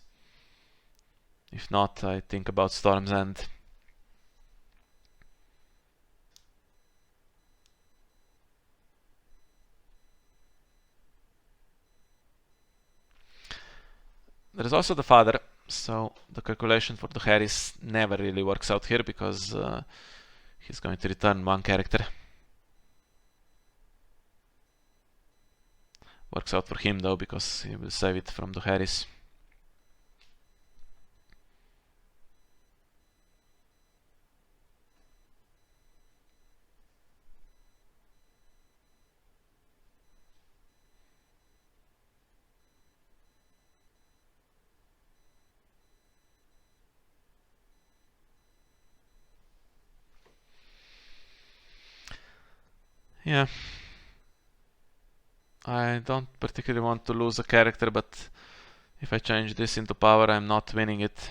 If not, I think about Storm's End. There is also the father, so the calculation for the Harris never really works out here because he's going to return 1 character. Works out for him though because he will save it from the Harris. Yeah. I don't particularly want to lose a character, but if I change this into power, I'm not winning it.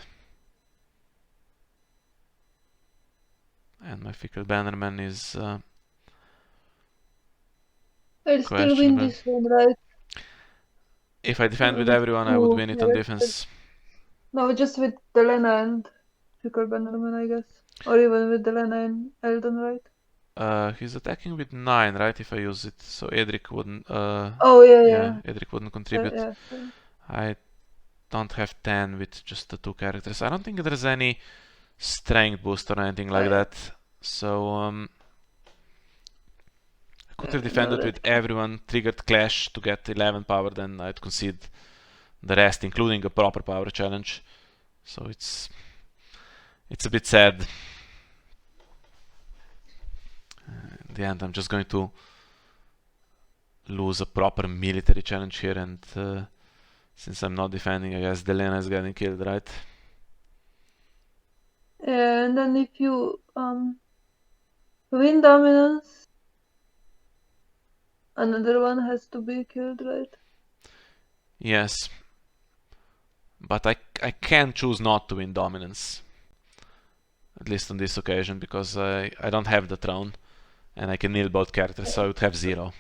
And my Fickle Bannerman is I'll still win questionable. this one, right? If I defend with everyone, I would win it on defense. No, just with the Lena and Fickle Bannerman, I guess. Or even with the Lena and Eldon, right? He's attacking with 9, right? If I use it, so Edric wouldn't. Oh, yeah. Edric wouldn't contribute. Yeah. I don't have 10 with just the 2 characters. I don't think there's any strength boost or anything like that. So I could have defended with everyone, triggered Clash to get 11 power, then I'd concede the rest, including a proper power challenge. So it's a bit sad. In the end, I'm just going to lose a proper military challenge here, and since I'm not defending, I guess Delena is getting killed, right? And then if you win dominance, Another one has to be killed, right? Yes. But I can choose not to win dominance. At least on this occasion, because I don't have the throne. And I can kneel both characters, so I would have 0.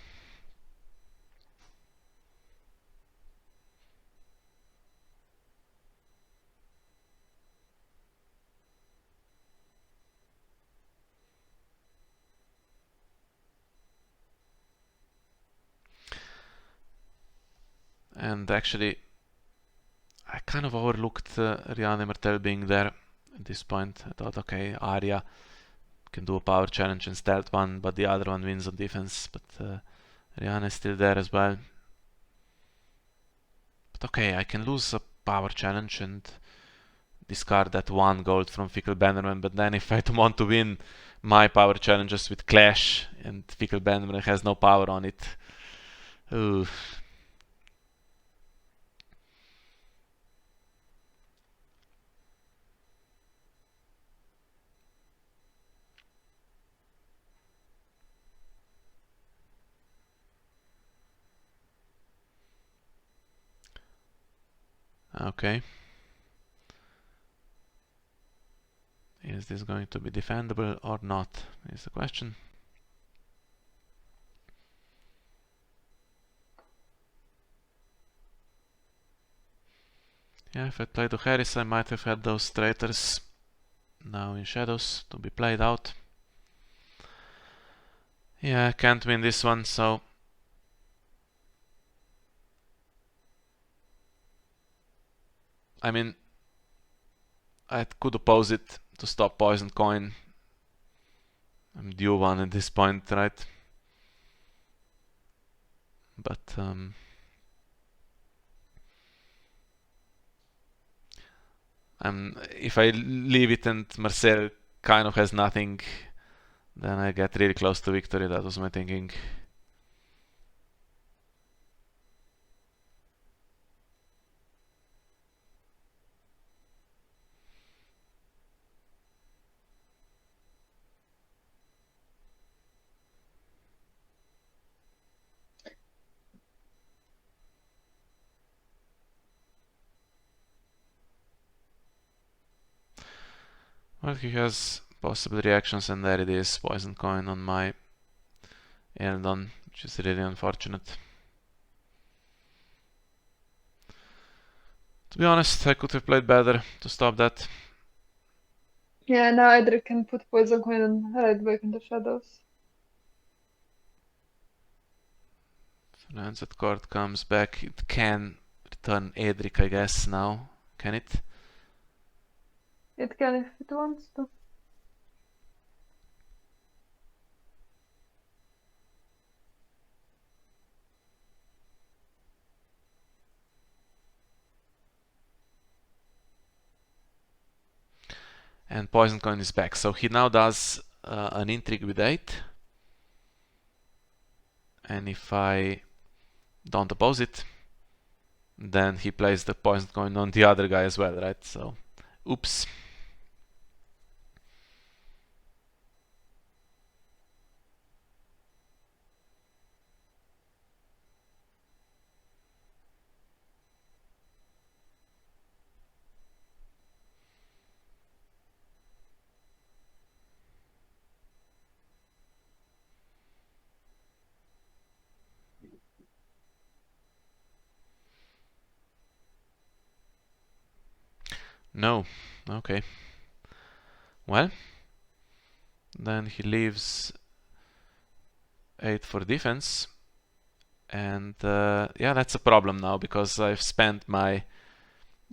And actually, I kind of overlooked Rihanna Martell being there at this point. I thought, okay, Arya can do a power challenge and stealth one, but the other one wins on defense. But Rihanna is still there as well. But okay, I can lose a power challenge and discard that 1 gold from Fickle Bannerman, but then if I want to win my power challenges with Clash and Fickle Bannerman has no power on it, ooh. Okay. Is this going to be defendable or not, is the question. Yeah, if I played Harris, I might have had those traitors now in shadows to be played out. Yeah, I can't win this one, so I mean, I could oppose it to stop Poison Coin. I'm due one at this point, right? But if I leave it and Marcel kind of has nothing, then I get really close to victory. That was my thinking. Well, he has possible reactions, and there it is, Poison Coin on my Eldon, which is really unfortunate. To be honest, I could have played better to stop that. Yeah, now Edric can put Poison Coin and ride back into shadows. If Lancet Court comes back, it can return Edric, I guess, now. Can it? It can if it wants to. And Poison Coin is back, so he now does an Intrigue with 8. And if I don't oppose it, then he plays the Poison Coin on the other guy as well, right? So, oops. No. Okay. Well, then he leaves 8 for defense. And yeah, that's a problem now, because I've spent my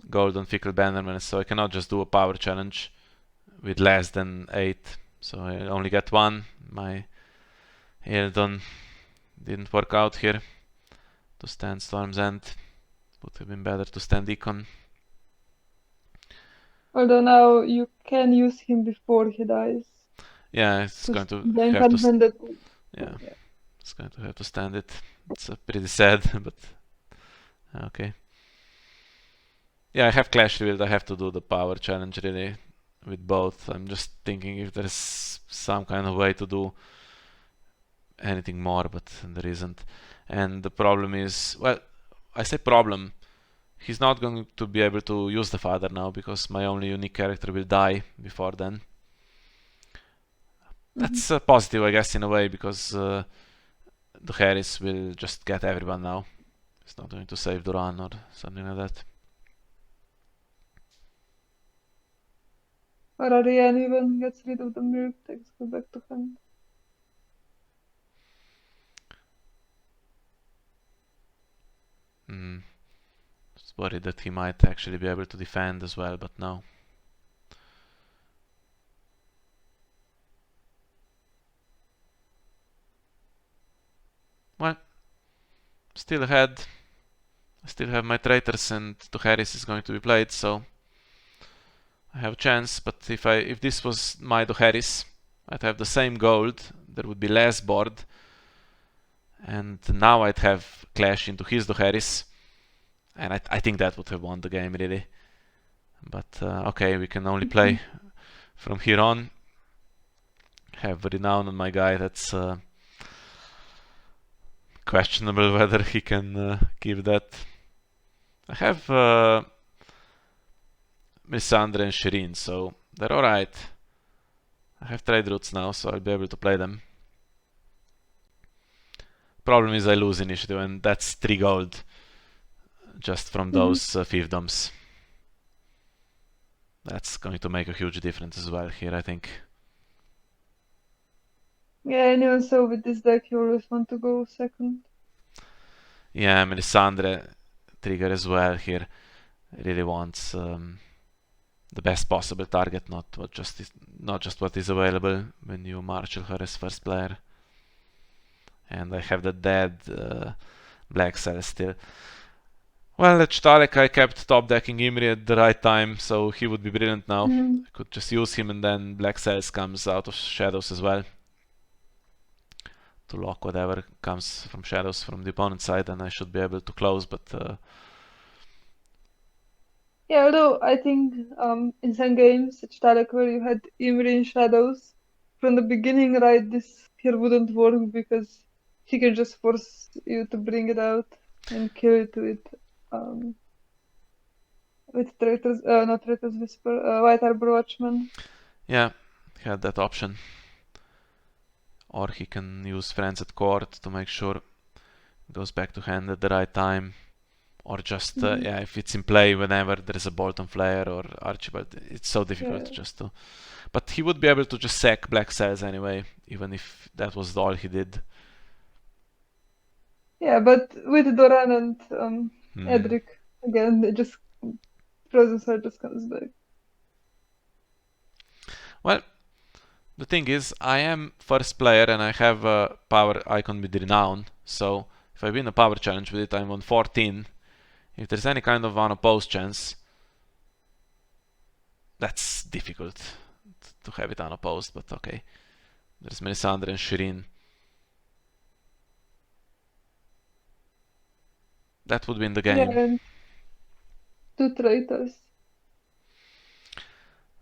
gold on Fickle Bannerman, so I cannot just do a power challenge with less than 8. So I only get 1. My Eldon didn't work out here to stand Storm's End. Would have been better to stand Econ. Although now you can use him before he dies. Yeah, it's going to The have to. enchantment that. Yeah, it's going to have to stand it. It's pretty sad, but okay. Yeah, I have Clash Revealed. I have to do the power challenge really with both. I'm just thinking if there's some kind of way to do anything more, but there isn't. And the problem is, well, I say problem, he's not going to be able to use the father now because my only unique character will die before then. That's positive, I guess, in a way, because the Harris will just get everyone now. He's not going to save Duran or something like that. Or Ariane even gets rid of the milk, takes go back to hand. Just worried that he might actually be able to defend as well, but no. Well, still ahead. I still have my traitors and Harris is going to be played, so I have a chance. But if this was my Harris, I'd have the same gold. There would be less board, and now I'd have clash into his Harris, and I think that would have won the game really. But okay, we can only play from here on. Have renown on my guy. That's questionable whether he can give that. I have Melisandre and Shireen, so they're alright. I have trade routes now, so I'll be able to play them. Problem is I lose initiative, and that's 3 gold just from those fiefdoms. That's going to make a huge difference as well here, I think. Yeah, and even so with this deck you always want to go second. Yeah, Melisandre trigger as well here. Really wants the best possible target, not just what is available when you marshal her as first player. And I have the dead black cell still. Well, at Stalek I kept top decking Imri at the right time, so he would be brilliant now. I could just use him and then Black Cells comes out of shadows as well to lock whatever comes from shadows from the opponent's side, and I should be able to close, but yeah, although I think in some games at Stalek where you had Imri in shadows, from the beginning, right, this here wouldn't work because he can just force you to bring it out and kill it with Traitor's, not Traitor's Whisper, White Arbor Watchman. yeah, he had that option. Or he can use Friends at Court to make sure it goes back to hand at the right time. Or just, yeah, if it's in play whenever there is a Bolton Flare or Archibald, it's so difficult just to... But he would be able to just sack Black Cells anyway, even if that was all he did. Yeah, but with Doran and Edric, again, they just... Frozen Sword just comes back. Well, the thing is, I am first player and I have a power icon with Renown, so if I win a power challenge with it, I'm on 14. If there's any kind of unopposed chance, that's difficult to have it unopposed, but okay. There's Melisandre and Shireen. That would win the game. Yeah, and 2 traitors.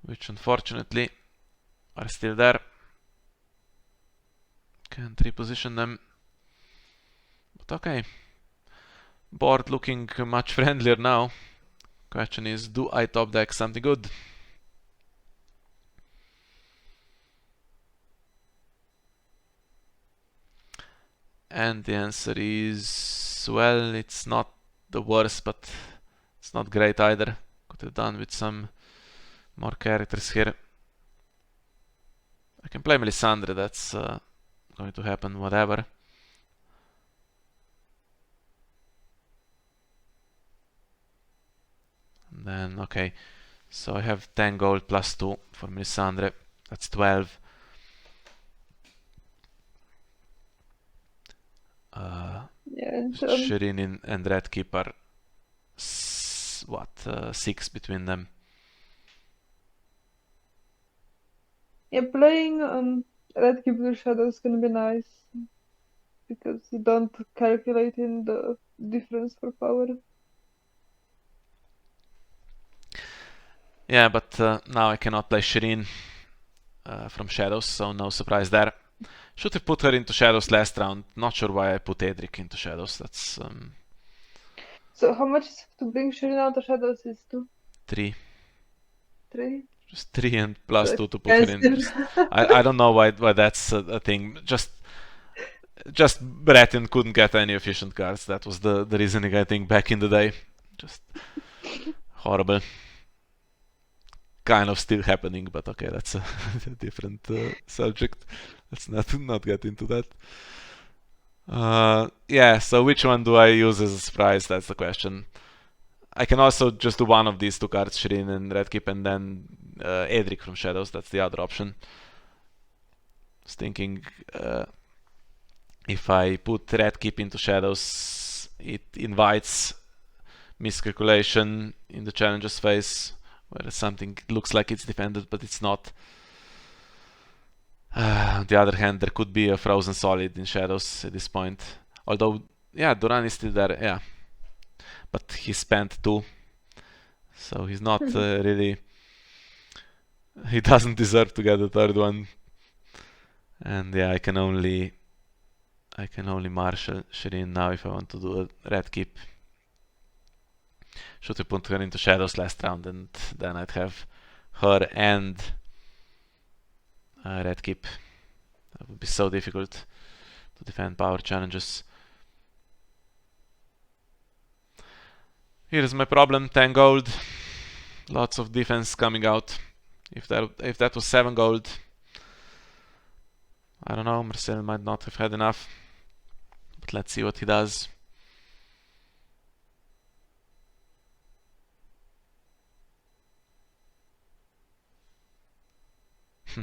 Which unfortunately are still there. Can't reposition them. But okay. Board looking much friendlier now. Question is, do I top deck something good? And the answer is, well, it's not the worst, but it's not great either. Could have done with some more characters here. I can play Melisandre, that's going to happen, whatever. And then, okay, so I have 10 gold plus 2 for Melisandre, that's 12. Yeah, Shireen and Red Keeper, 6 between them. yeah, playing Red Keeper Shadow is gonna be nice because you don't calculate in the difference for power. Yeah, but now I cannot play Shireen from Shadows, so no surprise there. Should have put her into shadows last round. Not sure why I put Edric into shadows. That's So how much to bring Shireen out of shadows is 2? 3. 3? Just 3 and plus So 2 to put her in. I don't know why that's a thing. Just Baratheon couldn't get any efficient cards. That was the reasoning, I think, back in the day. Just horrible. Kind of still happening, but okay, that's a different subject. Let's not get into that. Yeah, so which one do I use as a surprise? That's the question. I can also just do one of these two cards, Shireen and Redkeep, and then Edric from Shadows. That's the other option. Was thinking if I put Redkeep into Shadows, it invites miscalculation in the challenger's phase, where something looks like it's defended, but it's not. On the other hand, there could be a Frozen Solid in Shadows at this point. Although, yeah, Duran is still there, yeah. But he spent 2. So he's not really... He doesn't deserve to get the third one. And yeah, I can only marshal Shireen now if I want to do a red keep. Should have put her into Shadows last round, and then I'd have her and red keep. That would be so difficult to defend power challenges. Here's my problem: 10 gold. Lots of defense coming out. If that was 7 gold, I don't know, Marcel might not have had enough. But let's see what he does.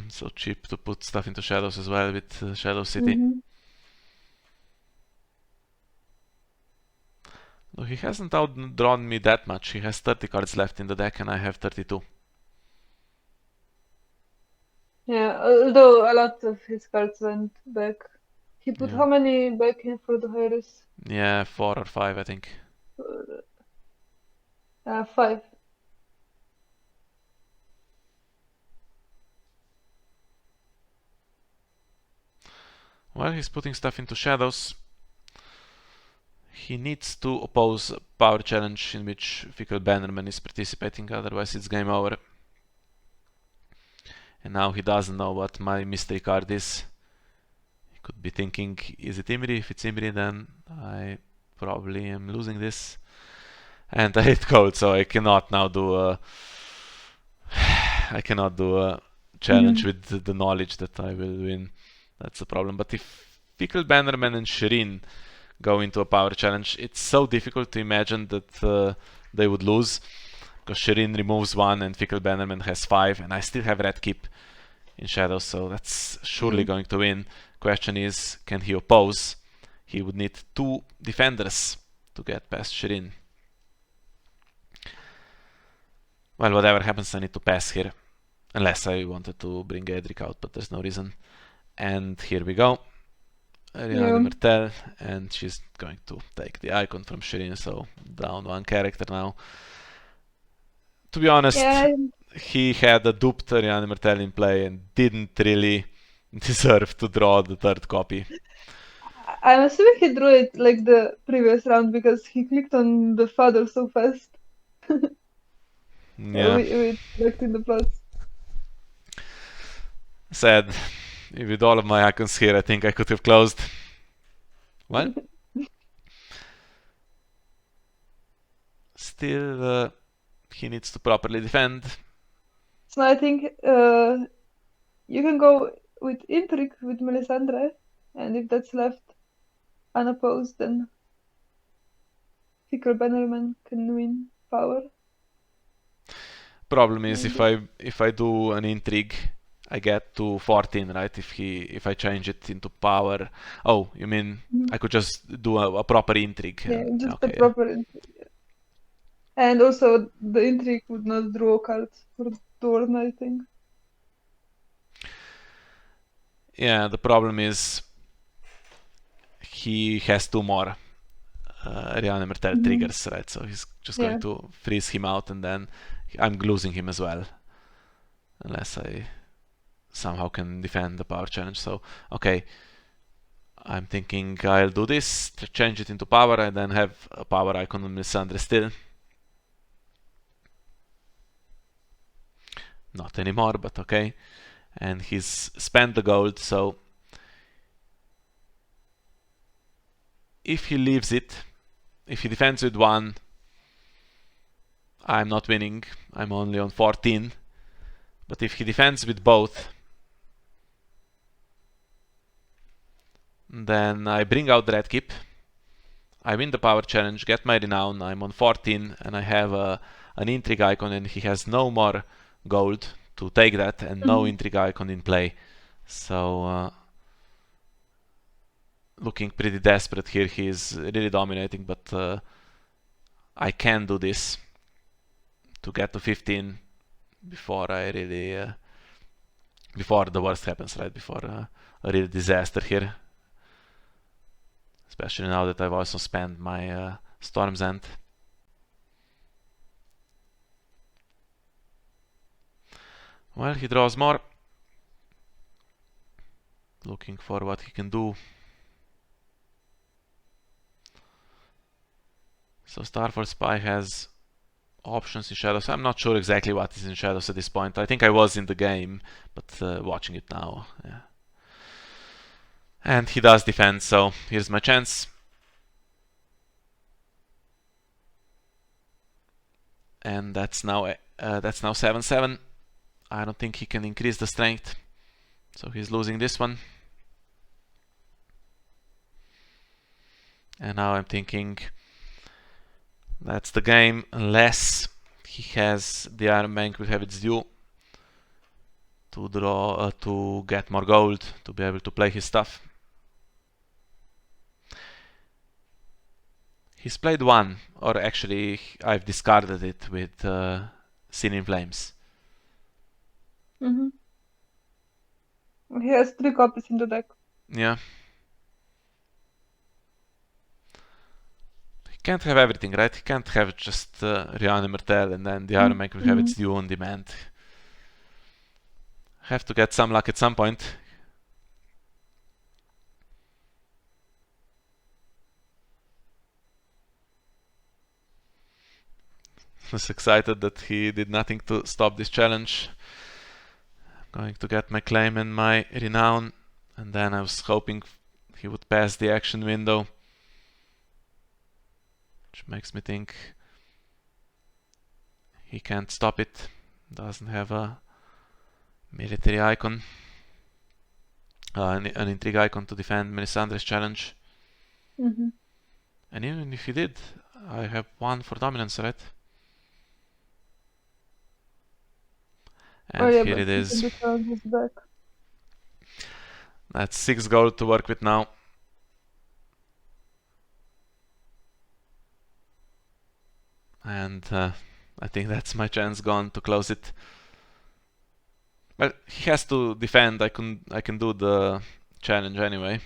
So cheap to put stuff into Shadows as well with Shadow City. No, he hasn't outdrawn me that much. He has 30 cards left in the deck and I have 32. Yeah, although a lot of his cards went back. He put how many back in for the Harris? Yeah, 4 or 5, I think. 5. While he's putting stuff into Shadows, he needs to oppose a power challenge in which Fickle Bannerman is participating, otherwise it's game over. And now he doesn't know what my mystery card is. He could be thinking, is it Imri? If it's Imri, then I probably am losing this. And I hit gold, so I cannot now do a... I cannot do a challenge with the knowledge that I will win. That's the problem. But if Fickle Bannerman and Shireen go into a power challenge, it's so difficult to imagine that they would lose. Because Shireen removes 1 and Fickle Bannerman has 5, and I still have Red Keep in Shadows, so that's surely going to win. Question is, can he oppose? He would need 2 defenders to get past Shireen. Well, whatever happens, I need to pass here. Unless I wanted to bring Edric out, but there's no reason. And here we go. Ariana Martell, and she's going to take the icon from Shireen, so down 1 character now. To be honest, he had a duped Ariana Martell in play and didn't really deserve to draw the 3rd copy. I'm assuming he drew it like the previous round because he clicked on the father so fast. Yeah. We selected the plus. Sad. With all of my icons here, I think I could have closed. Well. Still, he needs to properly defend. So I think you can go with Intrigue with Melisandre, and if that's left unopposed, then Fickle Bannerman can win power. Problem is, if I do an Intrigue, I get to 14, right? If I change it into power. Oh, you mean I could just do a proper Intrigue? Yeah, just a proper Intrigue. And also, the Intrigue would not draw cards for turn, I think. Yeah, the problem is he has 2 more Ariana Martell triggers, right? So he's just going to freeze him out, and then I'm losing him as well. Unless I somehow can defend the power challenge. So, okay, I'm thinking I'll do this, change it into power, and then have a power icon on Melisandre still. Not anymore, but okay. And he's spent the gold, so if he leaves it, if he defends with 1, I'm not winning. I'm only on 14. But if he defends with both, then I bring out the red keep. I win the power challenge, get my renown. I'm on 14, and I have an intrigue icon, and he has no more gold to take that, and no intrigue icon in play. So looking pretty desperate here. He is really dominating, but I can do this to get to 15 before I really before the worst happens, right? Before a real disaster here. Especially now that I've also spent my Storm's End. Well, he draws more. Looking for what he can do. So Starfall Spy has options in Shadows. I'm not sure exactly what is in Shadows at this point. I think I was in the game, but watching it now, yeah. And he does defend, so here's my chance. And that's now 7-7. I don't think he can increase the strength, so he's losing this one. And now I'm thinking that's the game, unless he has the Iron Bank will have its due to draw to get more gold to be able to play his stuff. He's played 1, or actually I've discarded it with Sin in Flames. He has 3 copies in the deck. Yeah. He can't have everything, right? He can't have just Rihanna Martell and then the Iron Bank will have its due on demand. Have to get some luck at some point. Was excited that he did nothing to stop this challenge. I'm going to get my claim and my renown, and then I was hoping he would pass the action window, which makes me think he can't stop it. Doesn't have a military icon, an intrigue icon to defend Melisandre's challenge. And even if he did, I have 1 for dominance, right? And here it is. That's 6 gold to work with now. And I think that's my chance gone to close it. Well, he has to defend. I can do the challenge anyway.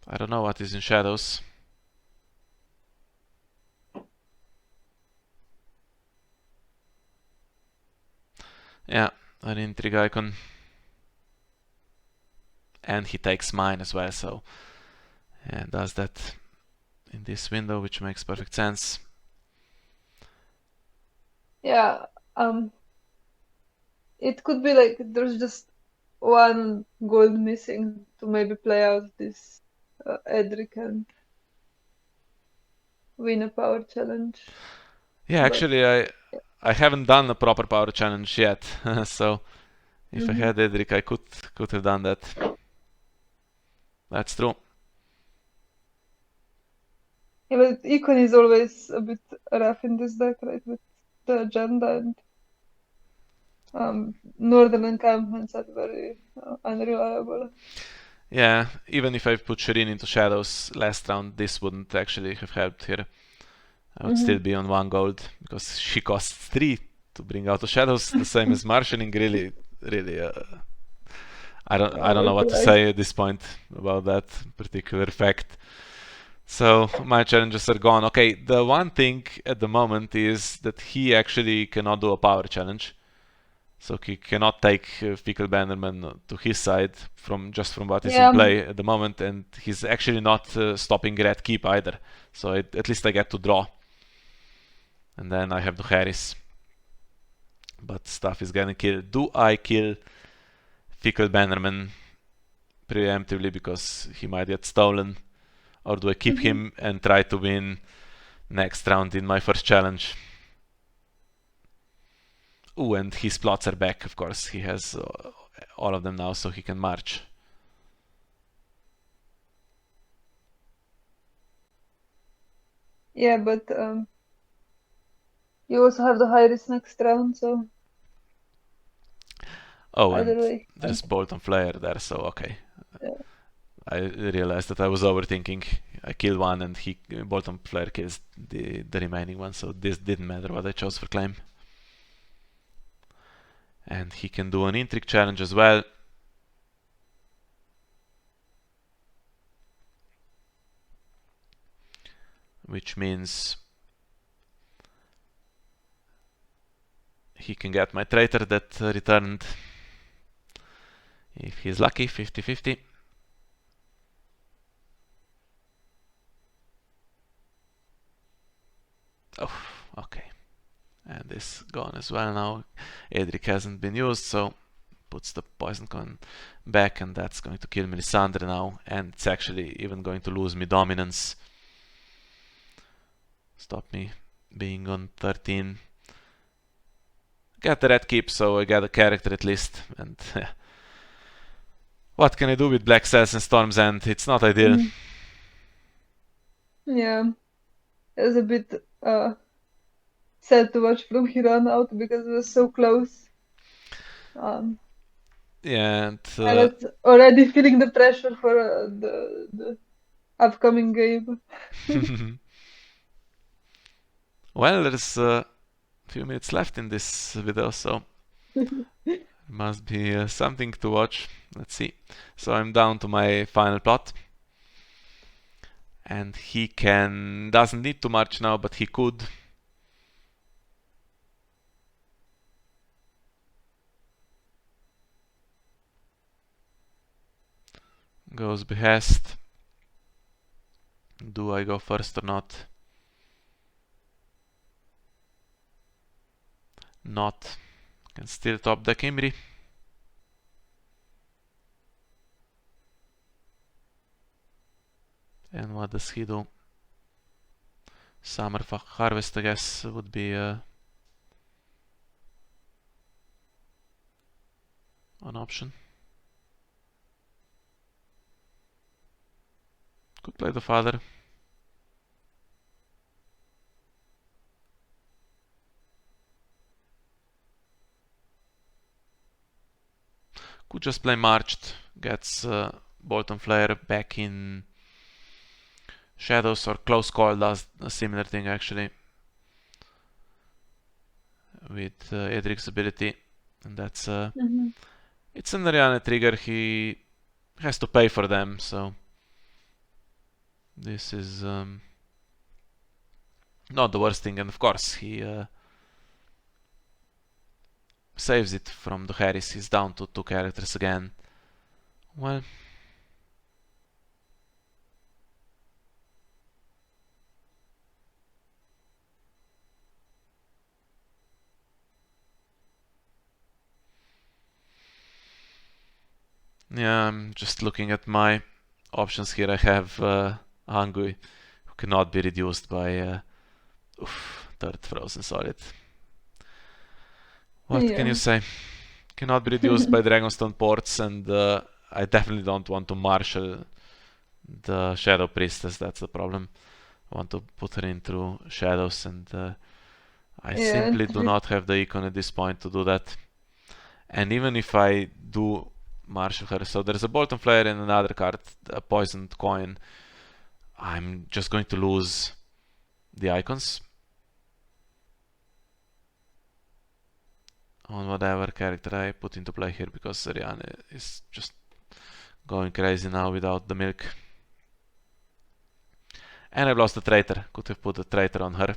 I don't know what is in Shadows. Yeah, an intrigue icon. And he takes mine as well, so yeah, does that in this window, which makes perfect sense. Yeah, it could be like there's just 1 gold missing to maybe play out this Edric and win a power challenge. Yeah, actually, I haven't done a proper power challenge yet, so if I had Edric, I could have done that. That's true. Yeah, but Econ is always a bit rough in this deck, right? With the agenda and northern encampments are very unreliable. Yeah, even if I put Shireen into Shadows last round, this wouldn't actually have helped here. I would still be on 1 gold, because she costs 3 to bring out the Shadows, the same as marshalling. Really, I don't know what to say at this point about that particular fact. So my challenges are gone. Okay, the one thing at the moment is that he actually cannot do a power challenge. So he cannot take Fickle Bannerman to his side from what is in play at the moment, and he's actually not stopping Red Keep either. So at least I get to draw. And then I have the Harris. But stuff is getting killed. Do I kill Fickle Bannerman preemptively because he might get stolen? Or do I keep him and try to win next round in my first challenge? Ooh, and his plots are back, of course. He has all of them now, so he can march. Yeah, but you also have the high risk next round, so. Oh, and there's Bolton Flare there, so okay. Yeah. I realized that I was overthinking. I kill one and Bolton Flare kills the remaining one, so this didn't matter what I chose for claim. And he can do an intrigue challenge as well. Which means he can get my traitor that returned. If he's lucky, 50-50. Oh, okay. And this gone as well now. Edric hasn't been used, so puts the poison coin back, and that's going to kill Melisandre now, and it's actually even going to lose me dominance. Stop me being on 13. Get the red keep, so I get a character at least, and what can I do with Black Cells and Storm's End? It's not ideal. Yeah, it's a bit sad to watch from here on out because it was so close. Yeah, and I was already feeling the pressure for the upcoming game. Well, there's a few minutes left in this video, so must be something to watch. Let's see. So I'm down to my final plot. And he doesn't need to march now, but he could. Goes Behest. Do I go first or not? Not. Can still top deck Imri. And what does he do? Summer Harvest, I guess, would be an option. Could play the father. Could just play Marched. Gets Bolton Flare back in Shadows, or Close Call does a similar thing actually with Edric's ability, and that's it's an Ariane trigger. He has to pay for them, so this is not the worst thing. And of course he saves it from the Harris. He's down to 2 characters again. Well, yeah, I'm just looking at my options here. I have Hangui, who cannot be reduced by third Frozen Solid. What can you say? Cannot be reduced by Dragonstone ports, and I definitely don't want to marshal the Shadow Priestess. That's the problem. I want to put her in through Shadows, and I simply do not have the econ at this point to do that. And even if I do marshal her, so there's a Bolton Flare and another card, a poisoned coin, I'm just going to lose the icons on whatever character I put into play here, because Ariane is just going crazy now without the milk. And I've lost the traitor. Could have put the traitor on her.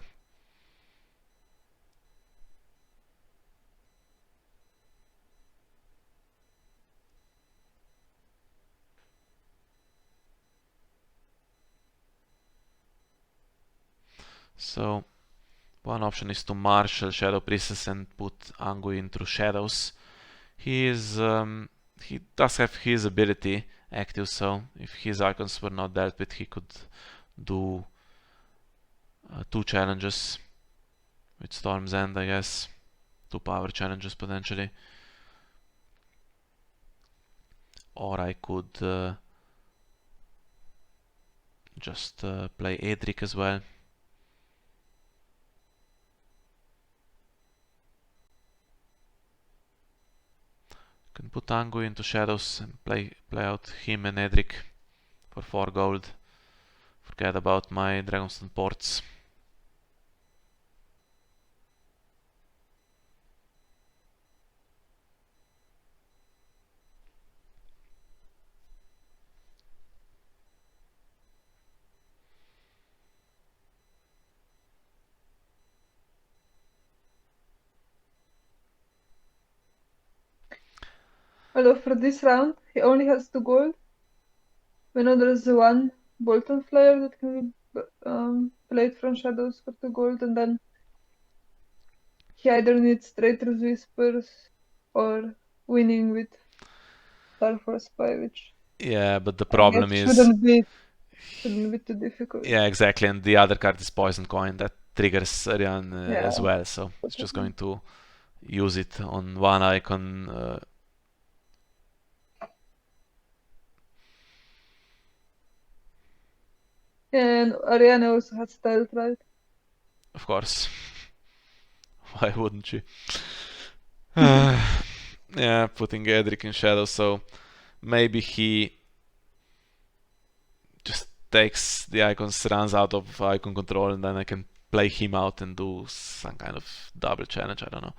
So one option is to marshal Shadow Priestess and put Angui into shadows. He does have his ability active, so if his icons were not dealt with, he could do 2 challenges with Storm's End, I guess. 2 power challenges potentially. Or I could just play Edric as well. Can put Angui into shadows and play out him and Edric for 4 gold. Forget about my Dragonstone ports. Although for this round, he only has 2 gold. We know there's 1 Bolton Flyer that can be played from shadows for 2 gold, and then he either needs Traitor's Whispers or winning with Starforce Spy, which Yeah, but the I problem guess is... shouldn't be too difficult. Yeah, exactly, and the other card is Poison Coin that triggers Arian Yeah. as well, so it's just going to use it on one icon. And Ariana also has stealth, right? Of course. Why wouldn't she? Yeah, putting Edric in shadow, so maybe he just takes the icons, runs out of icon control, and then I can play him out and do some kind of double challenge, I don't know.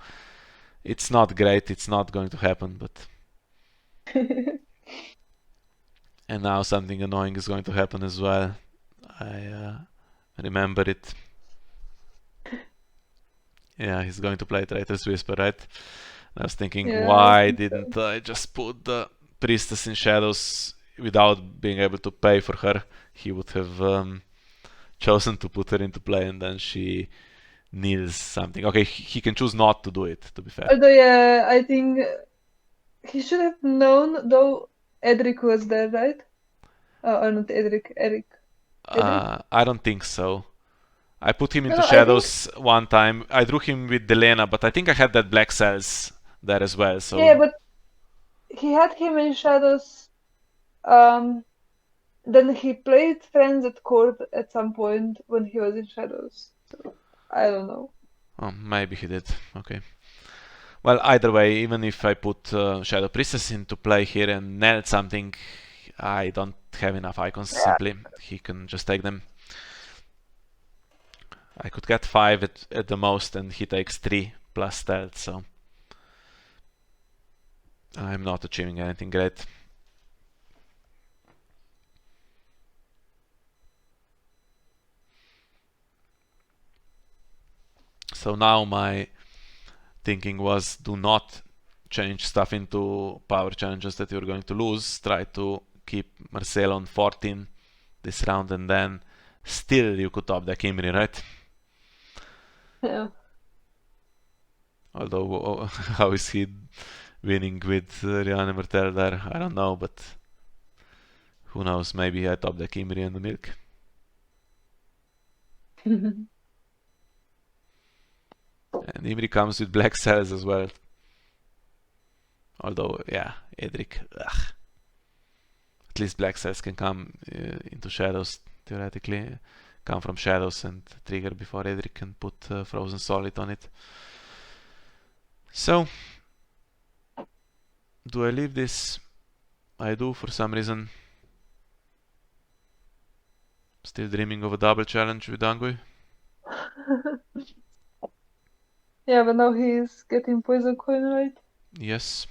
It's not great, it's not going to happen, but... And now something annoying is going to happen as well. I remember it. Yeah, he's going to play Traitor's Whisper, right? I was thinking, Yeah, why didn't I just put the Priestess in shadows without being able to pay for her? He would have chosen to put her into play, and then she kneels something. Okay, he can choose not to do it, to be fair. Although, yeah, I think he should have known, though Edric was there, right? Or not Edric, Eric. Edric? I don't think so. I put him into No, shadows one time. I drew him with Delena, but I think I had that Black Cells there as well. So yeah, but he had him in shadows. Then he played Friends at Court at some point when he was in shadows. So I don't know. oh, maybe he did. Okay. Well, either way, even if I put Shadow Priestess into play here and nailed something, I don't have enough icons. Simply, he can just take them. I could get 5 at the most, and he takes 3 plus stealth. So I'm not achieving anything great. So now my thinking was, do not change stuff into power challenges that you're going to lose. Try to keep Marcel on 14 this round, and then still you could top deck Imri, right? Yeah. Although, how is he winning with Rihanna Martell there? I don't know, but who knows? Maybe I top deck Imri and the milk. And Imri comes with black cells as well. Although, yeah, Edric. Ugh. At least black cells can come into shadows, theoretically. Come from shadows and trigger before Edric can put Frozen Solid on it. So, do I leave this? I do, for some reason. Still dreaming of a double challenge with Angui. Yeah, but now he's getting Poison Coin, right? Yes.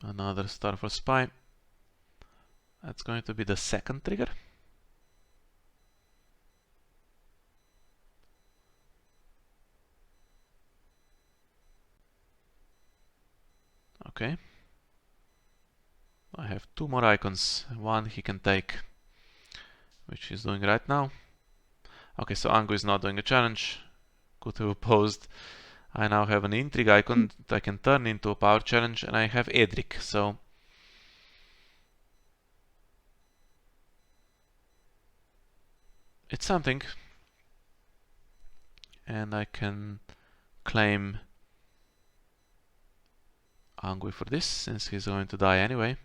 Another Star for Spy. That's going to be the second trigger. Okay. I have 2 more icons. One he can take, which he's doing right now. Okay, so Angu is not doing a challenge. Could have opposed. I now have an intrigue icon that I can turn into a power challenge, and I have Edric, so it's something. And I can claim Angui for this, since he's going to die anyway.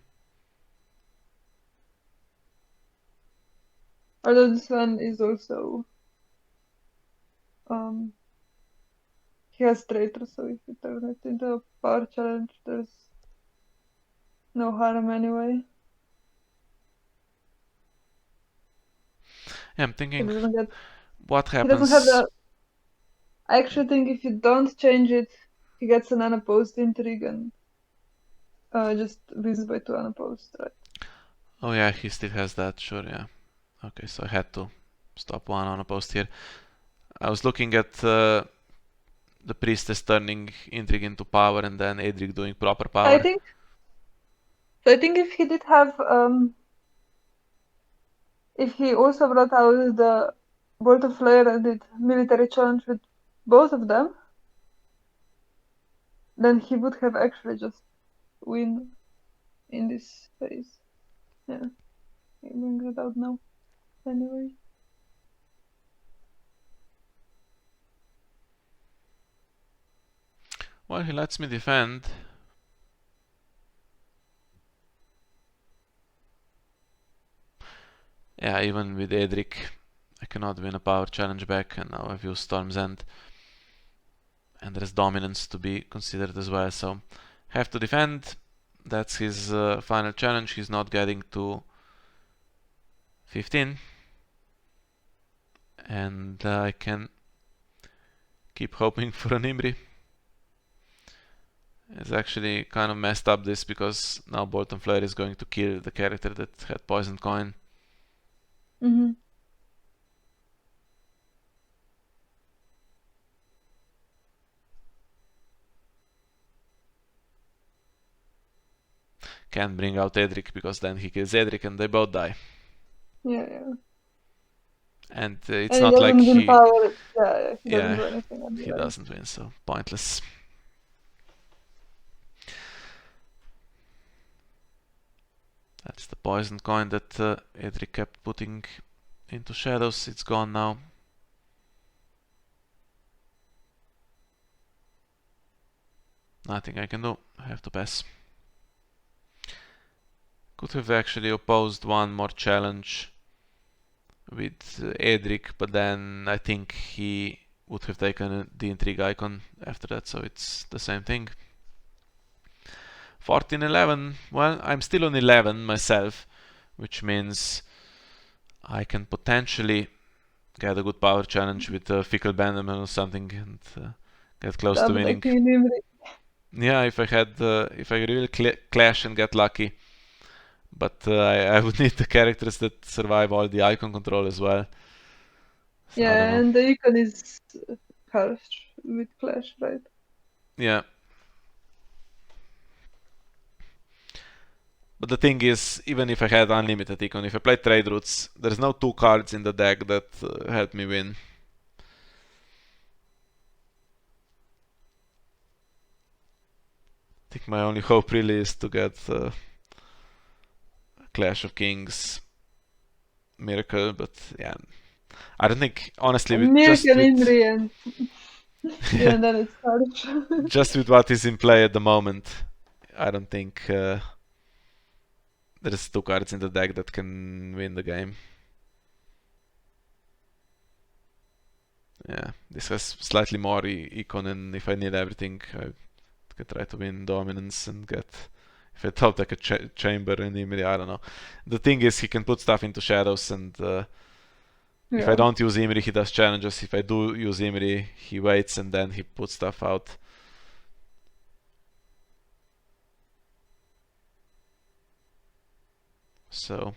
Although this one is also he has traitor, so if you turn it into a power challenge, there's no harm anyway. Yeah, I'm He thinking, doesn't get. what He happens? doesn't have the. I actually think if you don't change it, he gets an unopposed intrigue and just wins by 2 unopposed, right? Oh yeah, he still has that, sure, yeah. Okay, so I had to stop 1 unopposed here. I was looking at the priestess turning intrigue into power and then Edric doing proper power. I think if he did have if he also brought out the Bolt of Flare and did military challenge with both of them, then he would have actually just win in this phase. Yeah, he brings it out now. Anyway. Well, he lets me defend. Yeah, even with Edric, I cannot win a power challenge back, and now I've used Storm's End. And there's dominance to be considered as well, so have to defend. That's his final challenge. He's not getting to 15. And I can keep hoping for an Imri. It's actually kind of messed up this, because now Bolt and Flare is going to kill the character that had Poisoned Coin. Mm-hmm. Can't bring out Edric, because then he kills Edric and they both die. Yeah. And it's And not he like doesn't win he... power. Yeah, he doesn't Yeah, do anything anyway. he doesn't win, so pointless. That's the poisoned coin that Edric kept putting into shadows. It's gone now. Nothing I can do. I have to pass. Could have actually opposed 1 more challenge with Edric, but then I think he would have taken the intrigue icon after that, so it's the same thing. 14-11. Well, I'm still on 11 myself, which means I can potentially get a good power challenge with Fickle Bannerman or something and get close to winning. Yeah, if I really clash and get lucky. But I would need the characters that survive all the icon control as well. So yeah, and the icon is harsh with clash, right? Yeah. But the thing is, even if I had unlimited icon, if I played trade routes, there's no 2 cards in the deck that help me win. I think my only hope really is to get Clash of Kings Miracle, but yeah, I don't think, honestly, with Miracle Imri and yeah, then it's harsh. just with what is in play at the moment, I don't think there's 2 cards in the deck that can win the game. Yeah, this has slightly more econ, and if I need everything, I could try to win dominance and get... If I top deck a chamber and Imri, I don't know. The thing is, he can put stuff into shadows, and if I don't use Imri, he does challenges. If I do use Imri, he waits and then he puts stuff out. So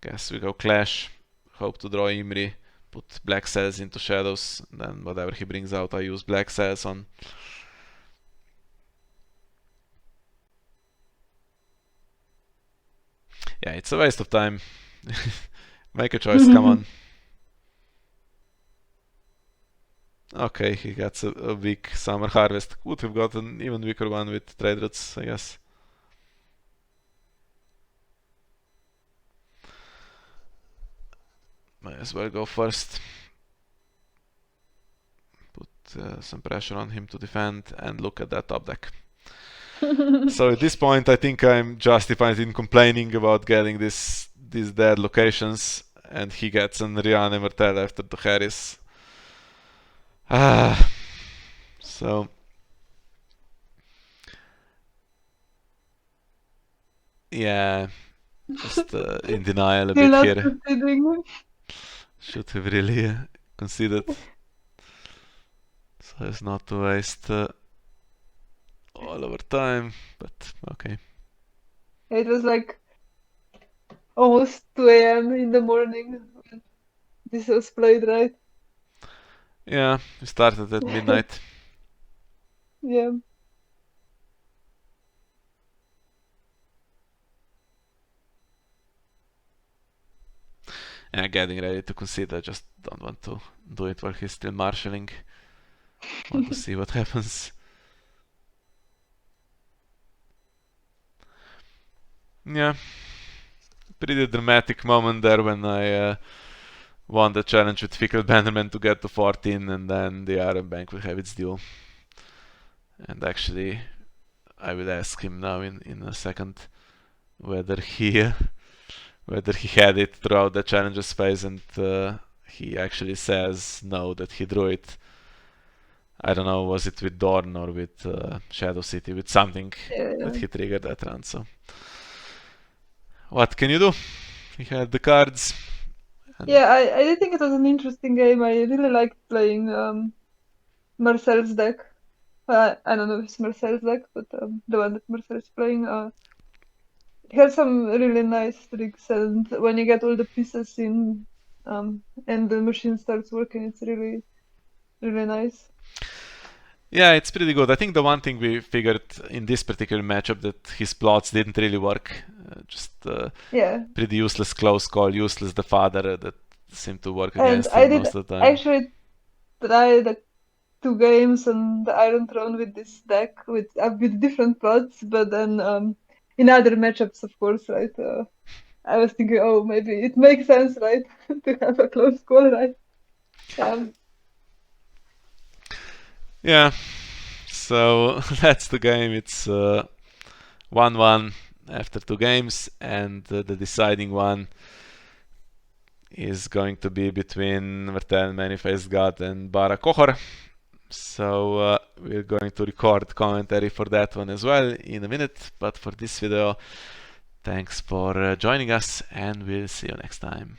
guess we go Clash, hope to draw Imri, put Black Cells into Shadows, then whatever he brings out I use Black Cells on. Yeah, it's a waste of time. Make a choice, come on. Okay, he gets a weak Summer Harvest. Would have got an even weaker one with Trade Routes, I guess. Might as well go first. Put some pressure on him to defend and look at that top deck. So at this point I think I'm justified in complaining about getting these dead locations, and he gets an Rihanna Martell after the Harris. So yeah, just in denial a bit here. Should have really considered, so as not to waste all our time, but okay. It was like almost 2 a.m. in the morning when this was played, right? Yeah, we started at midnight. Yeah. Yeah, getting ready to concede. I just don't want to do it while he's still marshalling. Want to see what happens. Yeah, pretty dramatic moment there when I won the challenge with Fickle Bannerman to get to 14, and then the Iron Bank will have its due. And actually, I will ask him now in a second whether he had it throughout the challenges phase, and he actually says no, that he drew it. I don't know, was it with Dorn or with Shadow City, with something that he triggered that round. So what can you do? He had the cards. Yeah, I did think it was an interesting game. I really liked playing Marcel's deck. I don't know if it's Marcel's deck, but the one that Marcel is playing. It has some really nice tricks, and when you get all the pieces in and the machine starts working, it's really, really nice. Yeah, it's pretty good. I think the one thing we figured in this particular matchup that his plots didn't really work. Just Yeah. pretty useless close call, useless the father that seemed to work And against I him did most of the time. actually try the 2 games on the Iron Throne with this deck with different plots, but then in other matchups, of course, right? I was thinking, oh, maybe it makes sense, right, to have a close call, right? Yeah, so that's the game. It's 1-1 after 2 games, and the deciding one is going to be between Martell, Many-Faced God, and Bara Kohor. So we're going to record commentary for that one as well in a minute, but for this video, thanks for joining us, and we'll see you next time.